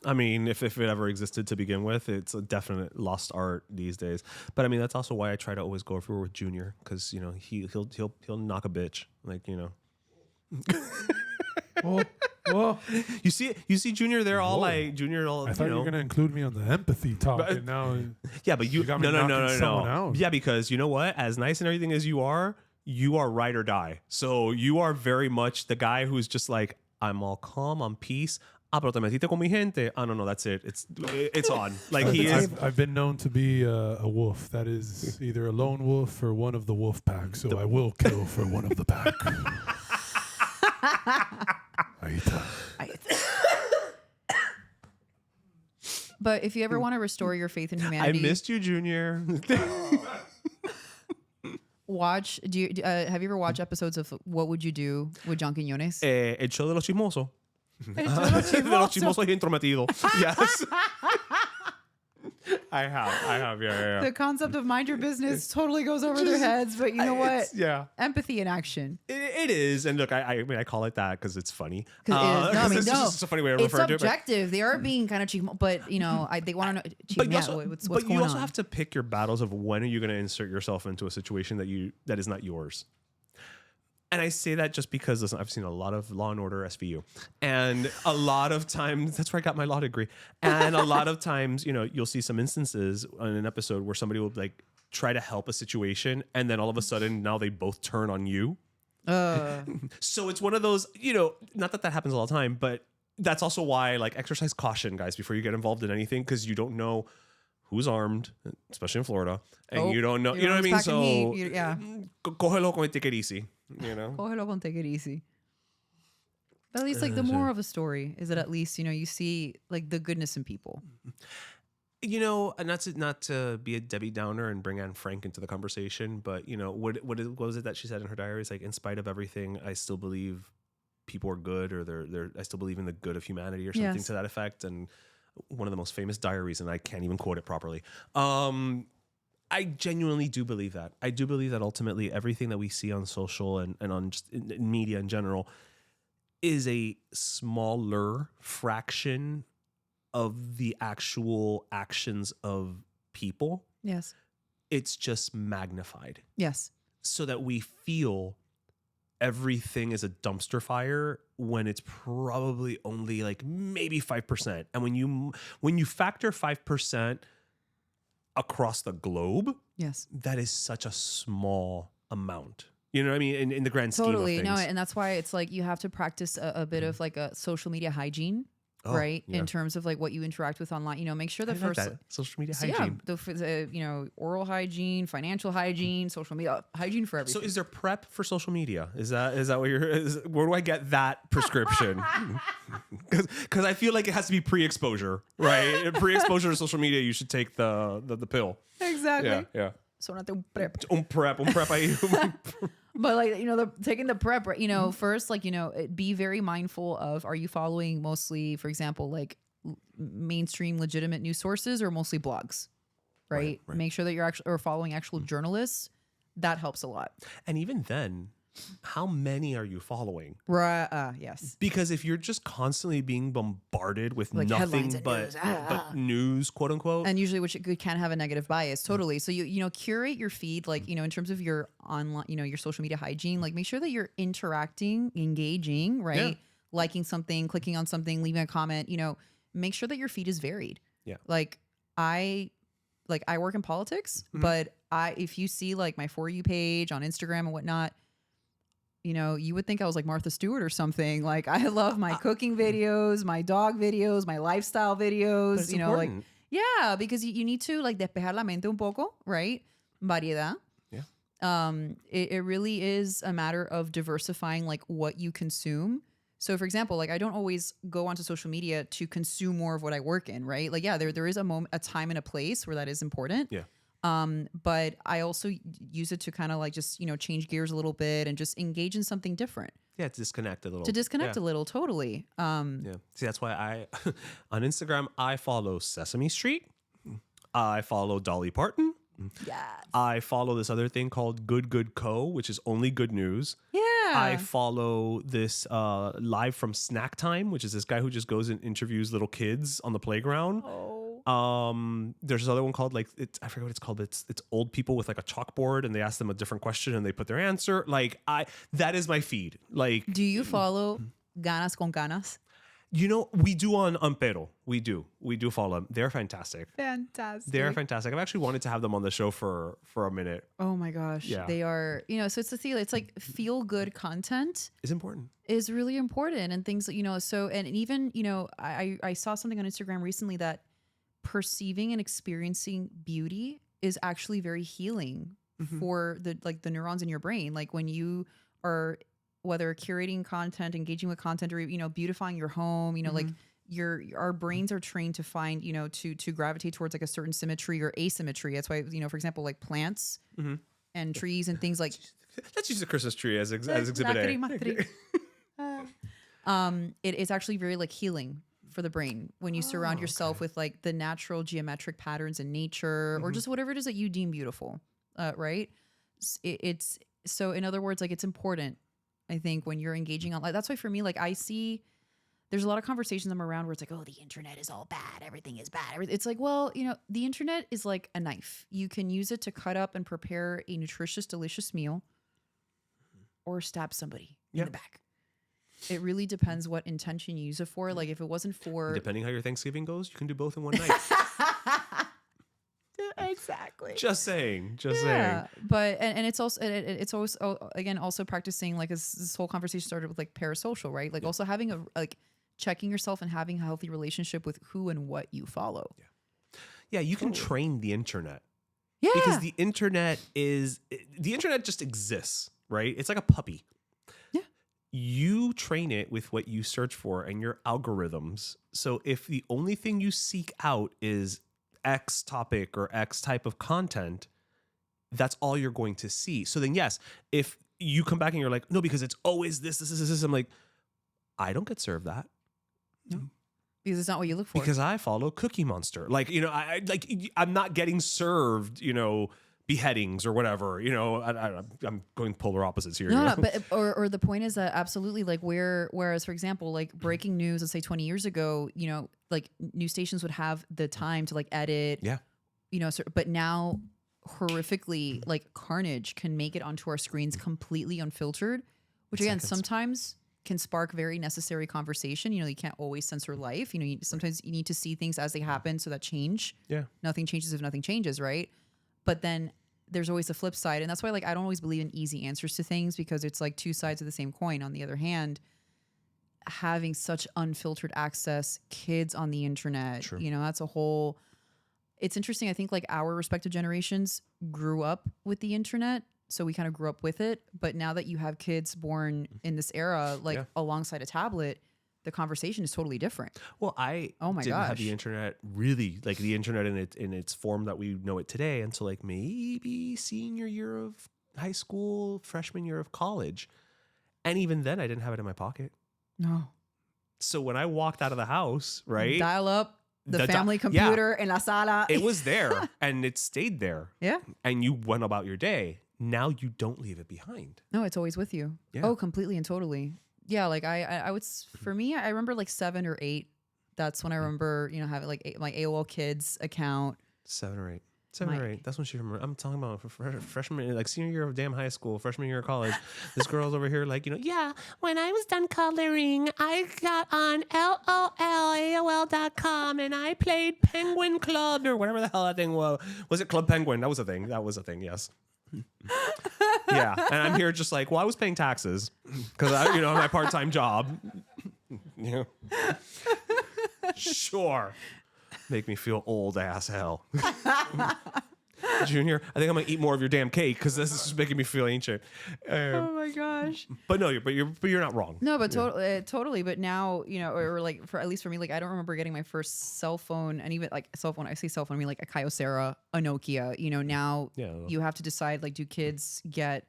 I mean, if it ever existed to begin with, it's a definite lost art these days. But I mean, that's also why I try to always go over with Junior, because he'll knock a bitch, like Well, you see Junior there all like Junior all. I thought you were gonna include me on the empathy talk, and now yeah, but you got me no. Yeah, because you know what? As nice and everything as you are ride or die. So you are very much the guy who's just like, I'm all calm, I'm peace. Ah, pero te metiste con mi gente. Ah, no, that's it. It's on. Like he is. I've been known to be a wolf. That is either a lone wolf or one of the wolf pack. So I will kill for one of the pack. But if you ever want to restore your faith in humanity, I missed you, Junior. Watch. Have you ever watched episodes of What Would You Do with John Quiñones? El show de los chismosos. De los chismosos y intrometidos. Yes. I have. Yeah. The concept of mind your business totally goes over their heads, but you know what? Yeah. Empathy in action. It is. And look, I mean, I call it that because it's funny. It's just a funny way of referring to it. It's subjective. They are being kind of cheap, but they want to know what's going on. But you also have to pick your battles of when are you going to insert yourself into a situation that is not yours. And I say that just because, listen, I've seen a lot of Law and Order SVU, and a lot of times that's where I got my law degree. And a lot of times, you'll see some instances on an episode where somebody will like try to help a situation, and then all of a sudden now they both turn on you. So it's one of those, not that happens all the time, but that's also why like exercise caution, guys, before you get involved in anything, because you don't know who's armed, especially in Florida, and you don't know, you know what I mean? So cógelo con take it easy. Cógelo con take it easy. But at least like the moral of the story is that at least, you see like the goodness in people. And not to be a Debbie Downer and bring Anne Frank into the conversation, but what was it that she said in her diary? It's like, in spite of everything, I still believe people are good, or I still believe in the good of humanity, or something to that effect. And one of the most famous diaries, and I can't even quote it properly. I genuinely do believe that. I do believe that ultimately everything that we see on social and on just in media in general is a smaller fraction of the actual actions of people. Yes. It's just magnified. Yes. So that we feel everything is a dumpster fire when it's probably only like maybe 5%. And when you factor 5% across the globe, yes, that is such a small amount. You know what I mean? In the grand scheme of things. No, and that's why it's like you have to practice a bit of like a social media hygiene. Right, in terms of like what you interact with online, make sure social media hygiene. Oral hygiene, financial hygiene, social media hygiene for everything. So, is there prep for social media? Is that what where do I get that prescription? Because I feel like it has to be pre-exposure, right? Pre-exposure to social media, you should take the pill. Exactly. Yeah. Sonate un prep. Un prep ahí. But like, taking the prep, right, first, like, be very mindful of, are you following mostly, for example, like mainstream legitimate news sources or mostly blogs, right? Make sure that you're actually or following actual journalists. That helps a lot. And even then, how many are you following? Right. Yes. Because if you're just constantly being bombarded with Like nothing headlines and but news. but news, quote unquote. And usually, which it can have a negative bias, totally. So you curate your feed, like in terms of your online, your social media hygiene. Like make sure that you're interacting, engaging, right? Yeah. Liking something, clicking on something, leaving a comment. Make sure that your feed is varied. Yeah. Like I work in politics, but if you see like my For You page on Instagram and whatnot, you would think I was like Martha Stewart or something. Like I love my cooking videos, my dog videos, my lifestyle videos. It's important. Because you need to like despejar la mente un poco, right? Variedad. Yeah. It really is a matter of diversifying like what you consume. So for example, like I don't always go onto social media to consume more of what I work in, right? Like there is a time and a place where that is important. Yeah. But I also use it to kind of like just, change gears a little bit and just engage in something different. Yeah, to disconnect a little. A little, totally. Yeah. See, that's why I on Instagram I follow Sesame Street. I follow Dolly Parton. Yes. I follow this other thing called Good Good Co, which is only good news. Yeah. I follow this Live from Snack Time, which is this guy who just goes and interviews little kids on the playground. Oh. There's this other one called like I forget what it's called. It's old people with like a chalkboard and they ask them a different question and they put their answer. Like that is my feed. Like, do you follow Ganas con Ganas? We do on Pero. We do follow them. They're fantastic. Fantastic. They're fantastic. I've actually wanted to have them on the show for a minute. Oh my gosh. Yeah. They are, so it's the thing. It's like feel good content It's important. is really important, and things that, so, and even, I saw something on Instagram recently that perceiving and experiencing beauty is actually very healing for the neurons in your brain. Like when you are, whether curating content, engaging with content, or beautifying your home, like our brains are trained to find, to gravitate towards like a certain symmetry or asymmetry. That's why, for example, like plants and trees and things like. Let's use the Christmas tree as exhibit A. It is actually very like healing for the brain when you surround yourself with like the natural geometric patterns in nature or just whatever it is that you deem beautiful, right? It's so, in other words, like it's important, I think, when you're engaging on, like, that's why for me, like I see there's a lot of conversations I'm around where it's like, oh, the internet is all bad. Everything is bad. It's like, well, the internet is like a knife. You can use it to cut up and prepare a nutritious, delicious meal or stab somebody in the back. It really depends what intention you use it for. Like if it wasn't for... Depending how your Thanksgiving goes, you can do both in one night. Exactly. Just saying. But and it's also it's always again also practicing like this whole conversation started with like parasocial, right? Like also having a like checking yourself and having a healthy relationship with who and what you follow. Yeah, you can train the internet. Yeah. Because the internet just exists, right? It's like a puppy. Yeah. You train it with what you search for and your algorithms. So if the only thing you seek out is X topic or X type of content, that's all you're going to see. So then, yes, if you come back and you're like, no, because it's always this, I'm like, I don't get served that. No. Because it's not what you look for. Because I follow Cookie Monster. Like, I'm not getting served, beheadings or whatever, I'm going polar opposites here. No, but or the point is that absolutely, like whereas for example, like breaking news, let's say 20 years ago, like news stations would have the time to like edit, but now horrifically like carnage can make it onto our screens completely unfiltered, which again, sometimes can spark very necessary conversation. You can't always censor life. Sometimes you need to see things as they happen so that change. Yeah. Nothing changes if nothing changes, right? But then there's always the flip side. And that's why, like, I don't always believe in easy answers to things because it's like two sides of the same coin. On the other hand, having such unfiltered access, kids on the internet, True. That's a whole, it's interesting. I think like our respective generations grew up with the internet. So we kind of grew up with it. But now that you have kids born in this era, like alongside a tablet, the conversation is totally different. Well, I Oh my didn't have gosh. the internet really, like the internet in its form that we know it today until like maybe senior year of high school, freshman year of college. And even then I didn't have it in my pocket. No. So when I walked out of the house, right? Dial up the The family computer in la sala. It was there and it stayed there. Yeah. And you went about your day. Now you don't leave it behind. No, it's always with you. Yeah. Oh, completely and totally. Yeah, like I would, for me, I remember like 7 or 8. That's when I remember, you know, having like my AOL Kids account. 7 or 8. 7 or 8. That's when she remember. I'm talking about freshman, like senior year of damn high school, freshman year of college. This girl's over here, like, you know, yeah. When I was done coloring, I got on AOL.com and I played Penguin Club or whatever the hell that thing was. Was it Club Penguin? That was a thing. That was a thing. Yes. Yeah, and I'm here just like, well, I was paying taxes because I, you know, my part-time job. Yeah. Sure. Make me feel old as hell. Junior, I think I'm gonna eat more of your damn cake because this is just making me feel ancient. Oh my gosh. But no, you're not wrong. No, but totally. But now, you know, or like for at least for me, like I don't remember getting my first cell phone, and even like cell phone. I say cell phone, I mean like a Kyocera, a Nokia. You know, now you have to decide like, do kids get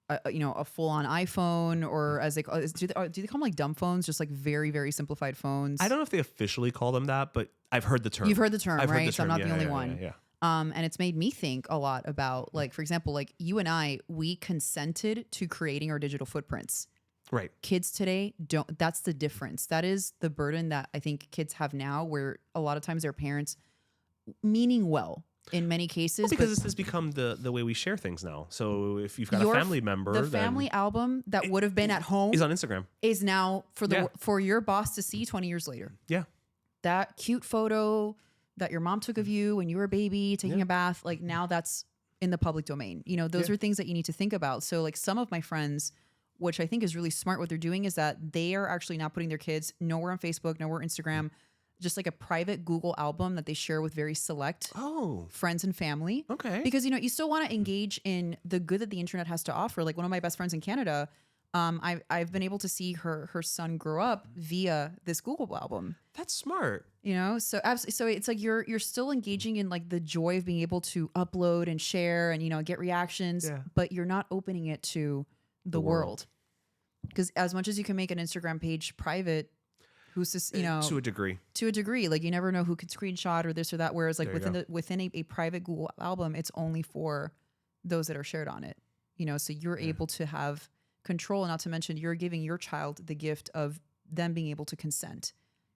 a full-on iPhone, or as they call, do they call them like dumb phones, just like very, very simplified phones? I don't know if they officially call them that, but I've heard the term. You've heard the term, I've heard right? the So I'm term. not the only one. Yeah. And it's made me think a lot about, like, for example, like you and I, we consented to creating our digital footprints. Right. Kids today don't. That's the difference. That is the burden that I think kids have now, where a lot of times their parents, meaning well in many cases, Well, because this has become the way we share things now. So if you've got a family member, the family album that would have been at home is on Instagram. Is now for your boss to see 20 years later. Yeah. That cute photo that your mom took of you when you were a baby taking a bath, like now that's in the public domain. You know, those are things that you need to think about. So like some of my friends, which I think is really smart, what they're doing is that they are actually now putting their kids nowhere on Facebook, nowhere Instagram, just like a private Google album that they share with very select friends and family. Okay. Because, you know, you still want to engage in the good that the internet has to offer. Like one of my best friends in Canada, I've been able to see her son grow up via this Google album. That's smart. You know, so absolutely. So it's like you're still engaging in like the joy of being able to upload and share and, you know, get reactions, but you're not opening it to the world. Because as much as you can make an Instagram page private, who's this, you know, to a degree, like you never know who could screenshot or this or that. Whereas like within a private Google album, it's only for those that are shared on it, you know, so you're able to have control. And not to mention you're giving your child the gift of them being able to consent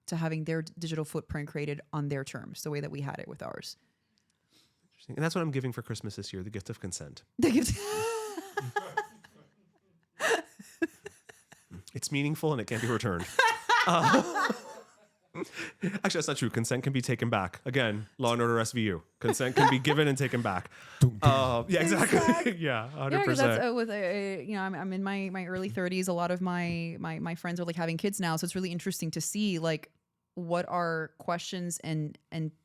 to having their digital footprint created on their terms, the way that we had it with ours. Interesting. And that's what I'm giving for Christmas this year, the gift of consent. The gift. It's meaningful and it can't be returned. Actually, that's not true. Consent can be taken back. Again, Law and Order SVU. Consent can be given and taken back. Yeah, exactly. Yeah, 100%. Yeah, because that's with you know, I'm in my early 30s. A lot of my friends are like having kids now, so it's really interesting to see like what are questions and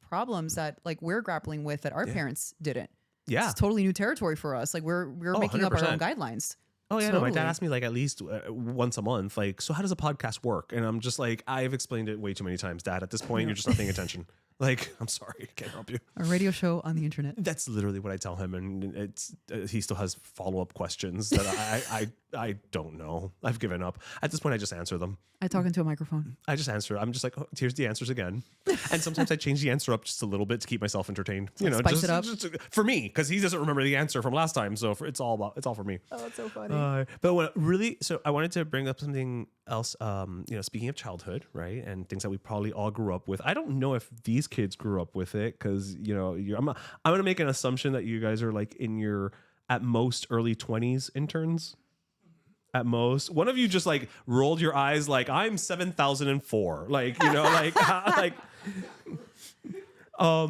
problems that like we're grappling with that our parents didn't. Yeah, it's totally new territory for us. Like we're making 100%. up our own guidelines. Oh yeah, totally. no, my dad asked me like at least once a month, like, so how does a podcast work? And I'm just like, I've explained it way too many times, Dad. At this point, you're just not paying attention. Like, I'm sorry, I can't help you. A radio show on the internet. That's literally what I tell him, and it's he still has follow-up questions that I don't know. I've given up. At this point, I just answer them. I talk into a microphone. I just answer. I'm just like, oh, here's the answers again. And sometimes I change the answer up just a little bit to keep myself entertained. You know, spice it up. just for me, because he doesn't remember the answer from last time. So it's all for me. Oh, that's so funny. So I wanted to bring up something else. You know, speaking of childhood, right, and things that we probably all grew up with. I don't know if these kids grew up with it, because you know, I'm going to make an assumption that you guys are like in your at most early 20s interns. At most, one of you just like rolled your eyes like I'm 7004, like, you know, like like.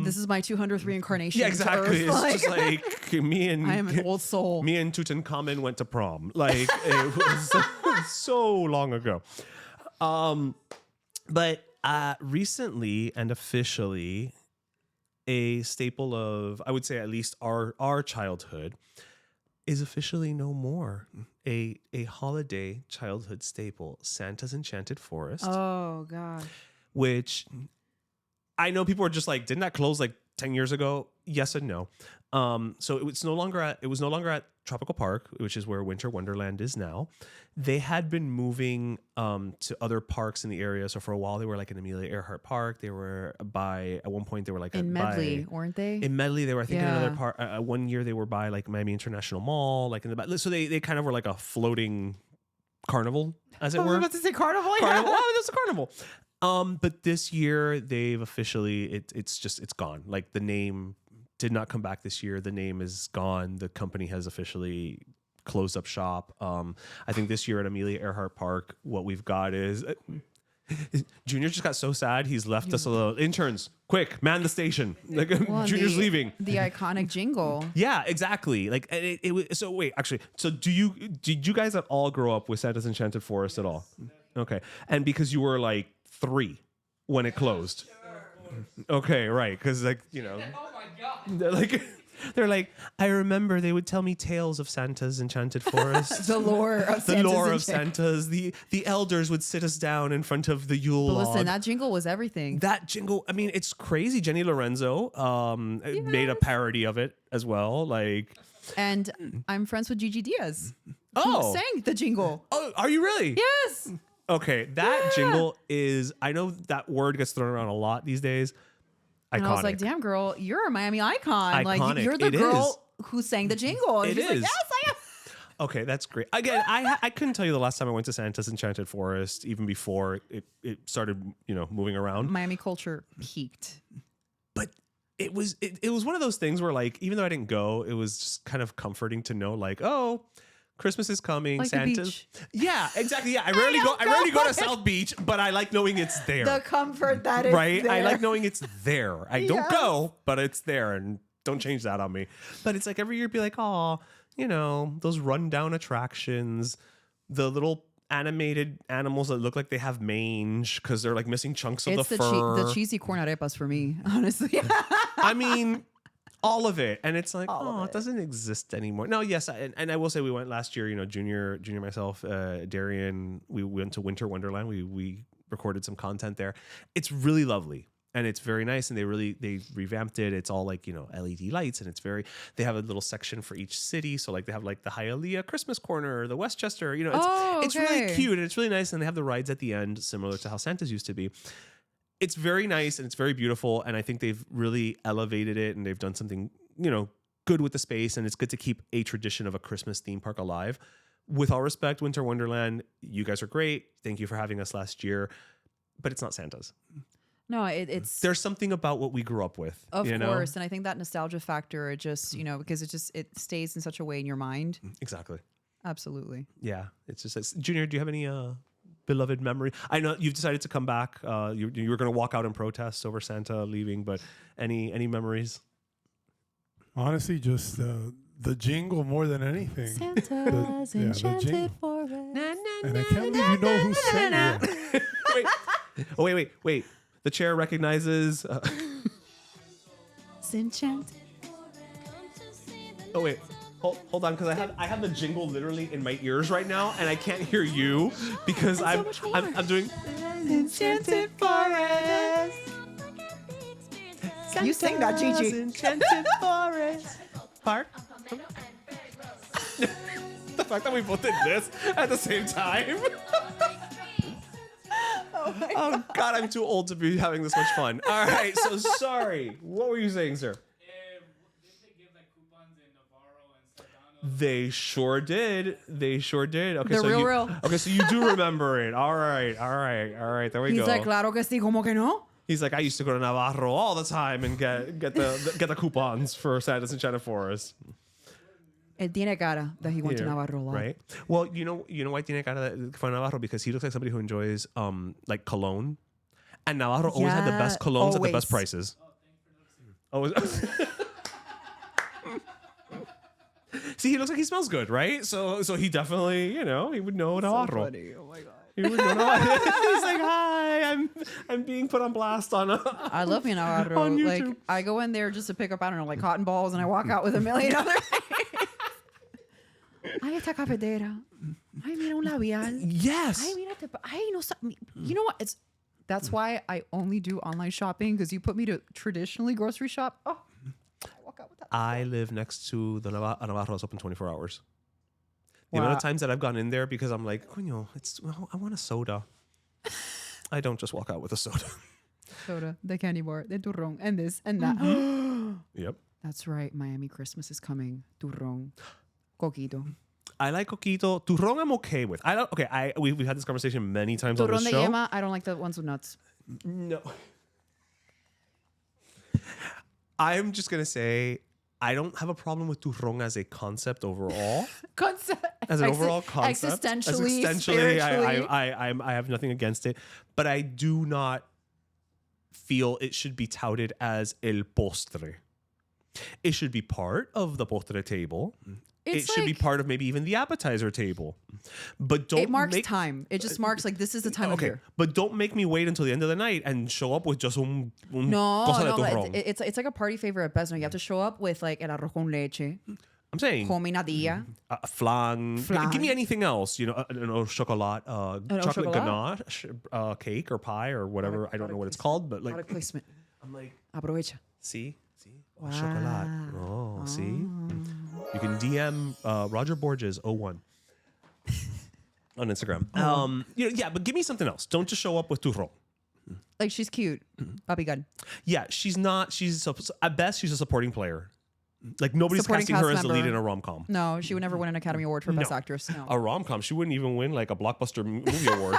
This is my 200th reincarnation. Yeah, exactly. It's like, just like me and I am an old soul. Me and Tutankhamun went to prom. Like it was so long ago. But recently and officially, a staple of, I would say at least our childhood, is officially no more. a holiday childhood staple, Santa's Enchanted Forest, Oh God. which I know people are just like, didn't that close like 10 years ago? Yes and no. So it was no longer at Tropical Park, which is where Winter Wonderland is now. They had been moving to other parks in the area. So for a while they were like in Amelia Earhart Park. They were at one point they were like In Medley, weren't they? in Medley. They were, I think, in Yeah. another part. One year they were by like Miami International Mall, like in the back. So they kind of were like a floating carnival, as it I was were. about to say carnival. Carnival. Oh, there's a carnival. But this year they've officially it's gone. Like the name did not come back this year. The name is gone. The company has officially closed up shop. I think this year at Amelia Earhart Park, what we've got is Junior just got so sad he's left us alone. Interns, quick, man the station. Like Well, Junior's leaving. The iconic jingle. Yeah, exactly. Like it was. So wait, actually, so did you guys at all grow up with Santa's Enchanted Forest at all? Okay, and because you were like 3 when it closed. Okay, right, because like oh my god, they're like I remember they would tell me tales of Santa's Enchanted Forest. The lore of The Santa's lore of Enchanted. Santa's. The elders would sit us down in front of the Yule But log. listen, that jingle was everything. That jingle, I mean, it's crazy. Jenny Lorenzo made a parody of it as well. Like, And I'm friends with Gigi Diaz. Oh. Who sang the jingle. oh, are you really? Yes. Okay, that jingle is, I know that word gets thrown around a lot these days. Iconic. And I was like, damn, girl, you're a Miami icon. Like, Iconic. you're the It girl who sang the jingle. And It she's like, is. yes, I am. Okay, that's great. Again, I couldn't tell you the last time I went to Santa's Enchanted Forest, even before it started, moving around. Miami culture peaked. But it was one of those things where, like, even though I didn't go, it was just kind of comforting to know, like, oh, Christmas is coming. Like the Santa's. beach. Yeah, exactly. Yeah, I rarely go to South Beach, but I like knowing it's there. The comfort that is Right? I there. like knowing it's there. I don't Yes. go, but it's there, and don't change that on me. But it's like every year be like, oh, those rundown attractions, the little animated animals that look like they have mange because they're like missing chunks of It's the fur. the cheesy corn arepas for me, honestly. I mean, all of it. And it's like, All of it doesn't exist anymore. No, yes. And I will say we went last year, Junior, myself, Darian, we went to Winter Wonderland. We recorded some content there. It's really lovely. And it's very nice. And they revamped it. It's all like, LED lights. And they have a little section for each city. So like they have like the Hialeah Christmas corner, the Westchester, it's really okay. cute and it's really nice. And they have the rides at the end, similar to how Santa's used to be. It's very nice and it's very beautiful. And I think they've really elevated it and they've done something, good with the space. And it's good to keep a tradition of a Christmas theme park alive. With all respect, Winter Wonderland, you guys are great. Thank you for having us last year. But it's not Santa's. No, it's There's something about what we grew up with. of course, and I think that nostalgia factor, it just because it stays in such a way in your mind. Exactly. Absolutely. Yeah. It's just Junior, do you have any beloved memory? I know you've decided to come back. You were going to walk out in protest over Santa leaving, but any memories? Honestly, just the jingle more than anything. Santa's the Enchanted jingle. Forest. And I can't believe you know who sang it. Wait. The chair recognizes. It's enchanted. Oh wait, hold on, because I have the jingle literally in my ears right now, and I can't hear you because I'm doing. Enchanted Forest. You sing that, Gigi. Enchanted Forest Park. The fact that we both did this at the same time. Oh God, I'm too old to be having this much fun. All right, so sorry. What were you saying, sir? They sure did. Okay, The so real. Okay, so you do remember it. All right. There we go. He's like, claro que sí, como que no? He's like, I used to go to Navarro all the time and get the coupons for Santa's Enchanted Forest. Él tiene cara that he went to Yeah, Navarro a lot. right? Well, you know why tiene cara for Navarro? Because he looks like somebody who enjoys like cologne, and Navarro always had the best colognes at the best prices. Always. See, he looks like he smells good, right? So he definitely, he would know Navarro. Oh my God. He would know Navarro. He's like, hi, I'm being put on blast on. I love me Navarro. On Like, YouTube. I go in there just to pick up, I don't know, like cotton balls, and I walk out with a million other things. Ay, esta cafetera. Ay, mira un labial. Yes. Ay, mira, ay, no. You know what? That's why I only do online shopping, because you put me to traditionally grocery shop. Oh, I walk out with that. I live next to the Navarro's open 24 hours. The amount of times that I've gone in there because I'm like, coño, I want a soda. I don't just walk out with a soda. Soda, the candy bar, the turron, and this and that. Yep. That's right. Miami Christmas is coming. Turron. Coquito. I like coquito. Turron I'm okay with. I don't. Okay, we've had this conversation many times on Turron the de show. yema, I don't like the ones with nuts. No. I'm just gonna say I don't have a problem with turron as a concept overall. As an overall concept. Existentially, I have nothing against it, but I do not feel it should be touted as el postre. It should be part of the postre table. It should be part of maybe even the appetizer table. But don't. It marks time. It just marks like this is the time of year. But don't make me wait until the end of the night and show up with just un cosa de turrón. It's like a party favor at Besno. You have to show up with like el arroz con leche, I'm saying cominadilla, flan. Give me anything else. You know, chocolat, chocolate chocolat? ganache, cake or pie or whatever. I don't know what it's called, but like product placement. I'm like, Aprovecha. see, wow. Chocolat. Oh, see. You can DM Roger Borges 01 on Instagram. But give me something else. Don't just show up with turron. Like she's cute, Papi Gun. Yeah, she's not. At best she's a supporting player. Like nobody's Supporting casting her cast as the lead member. in a rom-com. No, she would never win an Academy Award for Best No. Actress. No. A rom-com, she wouldn't even win like a blockbuster movie award.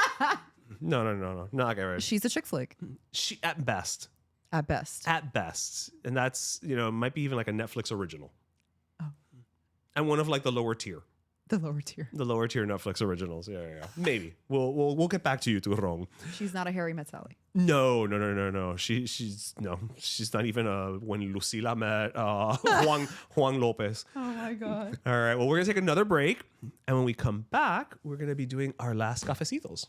No. Not get right. She's a chick flick She at best. at best. At best. And that's, might be even like a Netflix original. And one of like the lower tier. The lower tier. The lower tier Netflix originals. Yeah. Maybe. We'll get back to you, Turron. She's not a Harry Met Sally. No. She's not even when Lucila met Juan Lopez. Oh my God. All right. Well, we're gonna take another break, and when we come back, we're gonna be doing our last cafecitos.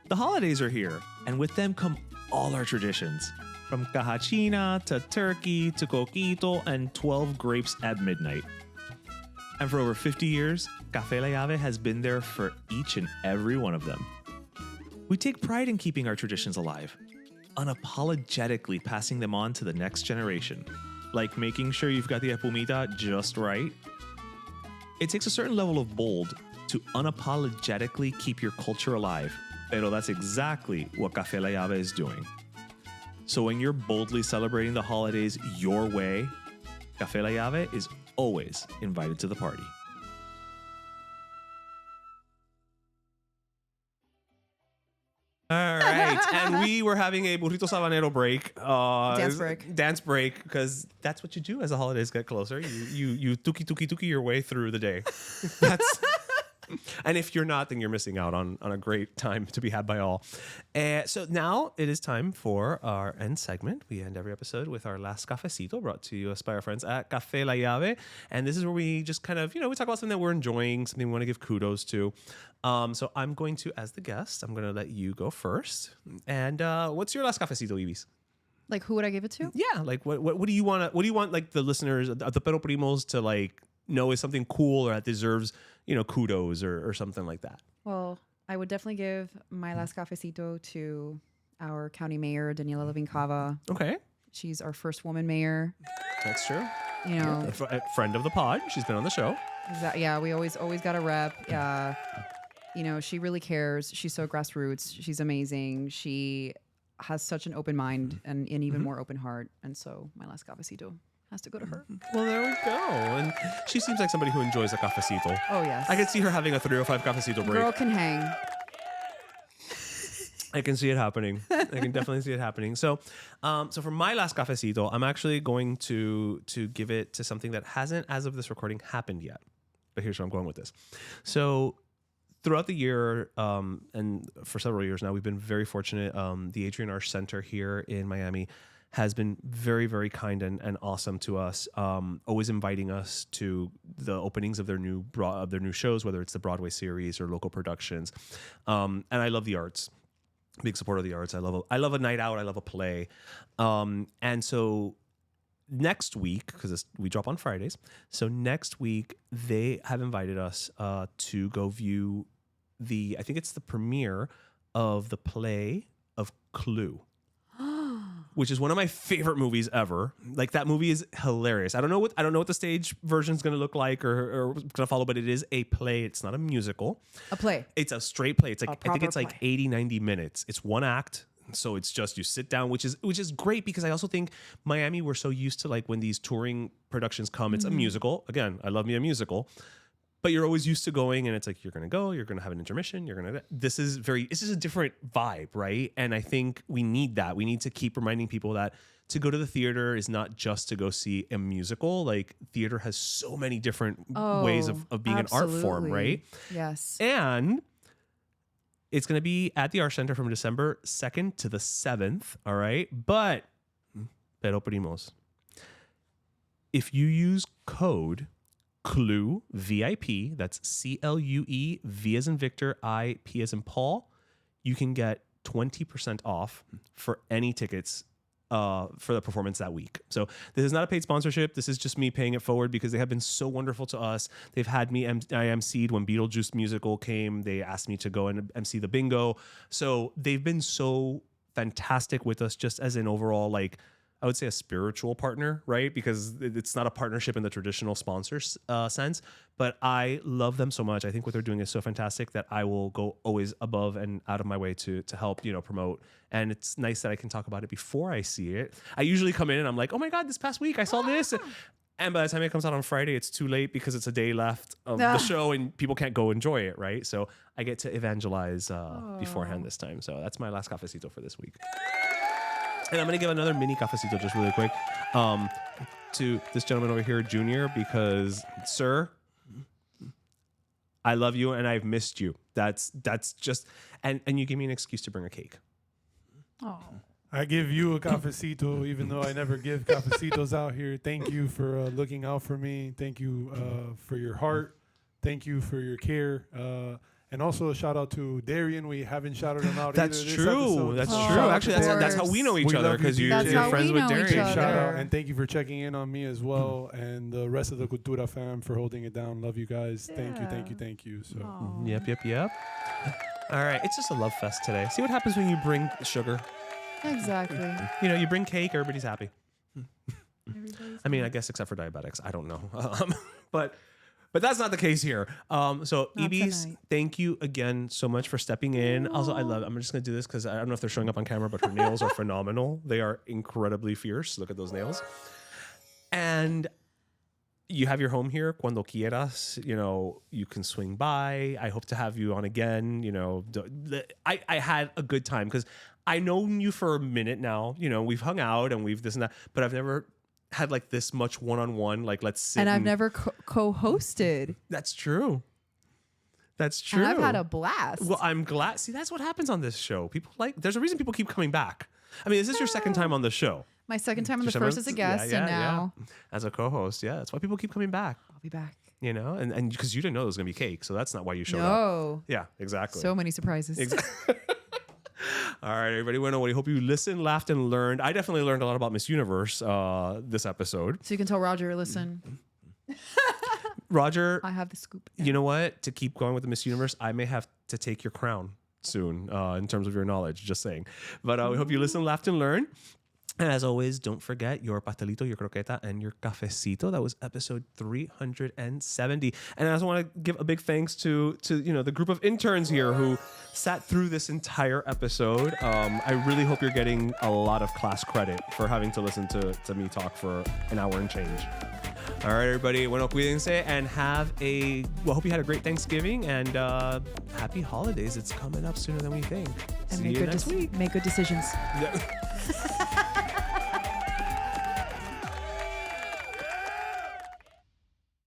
The holidays are here, and with them come all our traditions. From cajachina to turkey to coquito and 12 grapes at midnight. And for over 50 years, Café La Llave has been there for each and every one of them. We take pride in keeping our traditions alive, unapologetically passing them on to the next generation, like making sure you've got the espumita just right. It takes a certain level of bold to unapologetically keep your culture alive, pero that's exactly what Café La Llave is doing. So when you're boldly celebrating the holidays your way, Café La Llave is always invited to the party. All right, and we were having a burrito sabanero break. Dance break, because that's what you do as the holidays get closer. You tuki your way through the day. That's... And if you're not, then you're missing out on a great time to be had by all. So now it is time for our end segment. We end every episode with our last cafecito, brought to us by our friends at Café La Llave. And this is where we just kind of, we talk about something that we're enjoying, something we want to give kudos to. So I'm going to, as the guest, I'm going to let you go first. And what's your last cafecito, Ibis? Like, who would I give it to? Yeah, like what do you want? What do you want, like the listeners, the Pero Primos, to like know is something cool or that deserves, kudos or something like that? Well, I would definitely give my last cafecito to our county mayor, Daniella Levine-Cava. Okay. She's our first woman mayor. That's true. A friend of the pod. She's been on the show. Exactly. Yeah, we always got a rep. She really cares. She's so grassroots. She's amazing. She has such an open mind and an even more open heart. And so my last cafecito has to go to her. Well, there we go. And she seems like somebody who enjoys a cafecito. Oh, yes. I could see her having a 305 cafecito break. Girl can hang. I can see it happening. I can definitely see it happening. So for my last cafecito, I'm actually going to give it to something that hasn't, as of this recording, happened yet. But here's where I'm going with this. So throughout the year, and for several years now, we've been very fortunate. The Arsht Center here in Miami has been very, very kind and awesome to us, always inviting us to the openings of their new shows, whether it's the Broadway series or local productions. And I love the arts. Big supporter of the arts. I love a night out. I love a play. And so next week, because we drop on Fridays, so next week they have invited us to go view I think it's the premiere of the play of CLUE, which is one of my favorite movies ever. Like, that movie is hilarious. I don't know what the stage version is going to look like or going to follow, but it is a play. It's not a musical. A play. It's a straight play. It's like, I think it's play. like 80, 90 minutes. It's one act. So it's just, you sit down, which is great, because I also think Miami, we're so used to, like, when these touring productions come, it's a musical. Again, I love me a musical. But you're always used to going, and it's like, you're going to go, you're going to have an intermission, this is a different vibe, right? And I think we need that. We need to keep reminding people that to go to the theater is not just to go see a musical. Like, theater has so many different ways of being an art form, right? Yes. And it's going to be at the Arsht Center from December 2nd to the 7th, all right? But, pero primos, if you use code CLUE VIP, that's CLUE, V as in Victor, I, P as in Paul, you can get 20% off for any tickets for the performance that week. So this is not a paid sponsorship. This is just me paying it forward because they have been so wonderful to us. They've had me, I emceed when Beetlejuice musical came. They asked me to go and MC the bingo. So they've been so fantastic with us, just as an overall, like, I would say a spiritual partner, right? Because it's not a partnership in the traditional sponsor sense, but I love them so much. I think what they're doing is so fantastic that I will go always above and out of my way to help, promote. And it's nice that I can talk about it before I see it. I usually come in and I'm like, oh my God, this past week I saw this. And by the time it comes out on Friday, it's too late because it's a day left of the show and people can't go enjoy it, right? So I get to evangelize beforehand this time. So that's my last cafecito for this week. And I'm going to give another mini cafecito just really quick to this gentleman over here, Junior, because, sir, I love you and I've missed you. That's just, and you give me an excuse to bring a cake. Oh. I give you a cafecito, even though I never give cafecitos out here. Thank you for looking out for me. Thank you for your heart. Thank you for your care. And also a shout out to Darian. We haven't shouted him out. That's either true. This That's episode. true. Actually, that's how we know each other, because you're friends with Darian. Shout out, and thank you for checking in on me as well, and the rest of the Cultura fam for holding it down. Love you guys. Yeah. Thank you. So. Yep. All right, it's just a love fest today. See what happens when you bring sugar. Exactly. You bring cake, everybody's happy. I mean, I guess except for diabetics. I don't know, But that's not the case here. So Ibis, thank you again so much for stepping in. Also, I'm just going to do this because I don't know if they're showing up on camera, but her nails are phenomenal. They are incredibly fierce. Look at those nails. And you have your home here. Cuando quieras, you can swing by. I hope to have you on again. I had a good time because I've known you for a minute now. We've hung out and we've this and that, but I've never had like this much one-on-one, like let's sit. And I've never co-hosted. That's true. And I've had a blast. Well, I'm glad. See, that's what happens on this show. There's a reason people keep coming back. I mean, is this your second time on the show? My second time on the first as a guest, and now as a co-host. Yeah, that's why people keep coming back. I'll be back. And because you didn't know there was gonna be cake, so that's not why you showed up. No. Yeah, exactly. So many surprises. Exactly. All right, everybody. Well, we hope you listened, laughed, and learned. I definitely learned a lot about Miss Universe this episode. So you can tell Roger, listen. Roger, I have the scoop. You know what? To keep going with the Miss Universe, I may have to take your crown soon in terms of your knowledge. Just saying. But we hope you listen, laughed, and learned. And as always, don't forget your pastelito, your croqueta, and your cafecito. That was episode 370. And I also want to give a big thanks to the group of interns here who sat through this entire episode. I really hope you're getting a lot of class credit for having to listen to me talk for an hour and change. All right, everybody. Bueno, cuídense and hope you had a great Thanksgiving and happy holidays. It's coming up sooner than we think. And See you next week. Make good decisions. Yeah.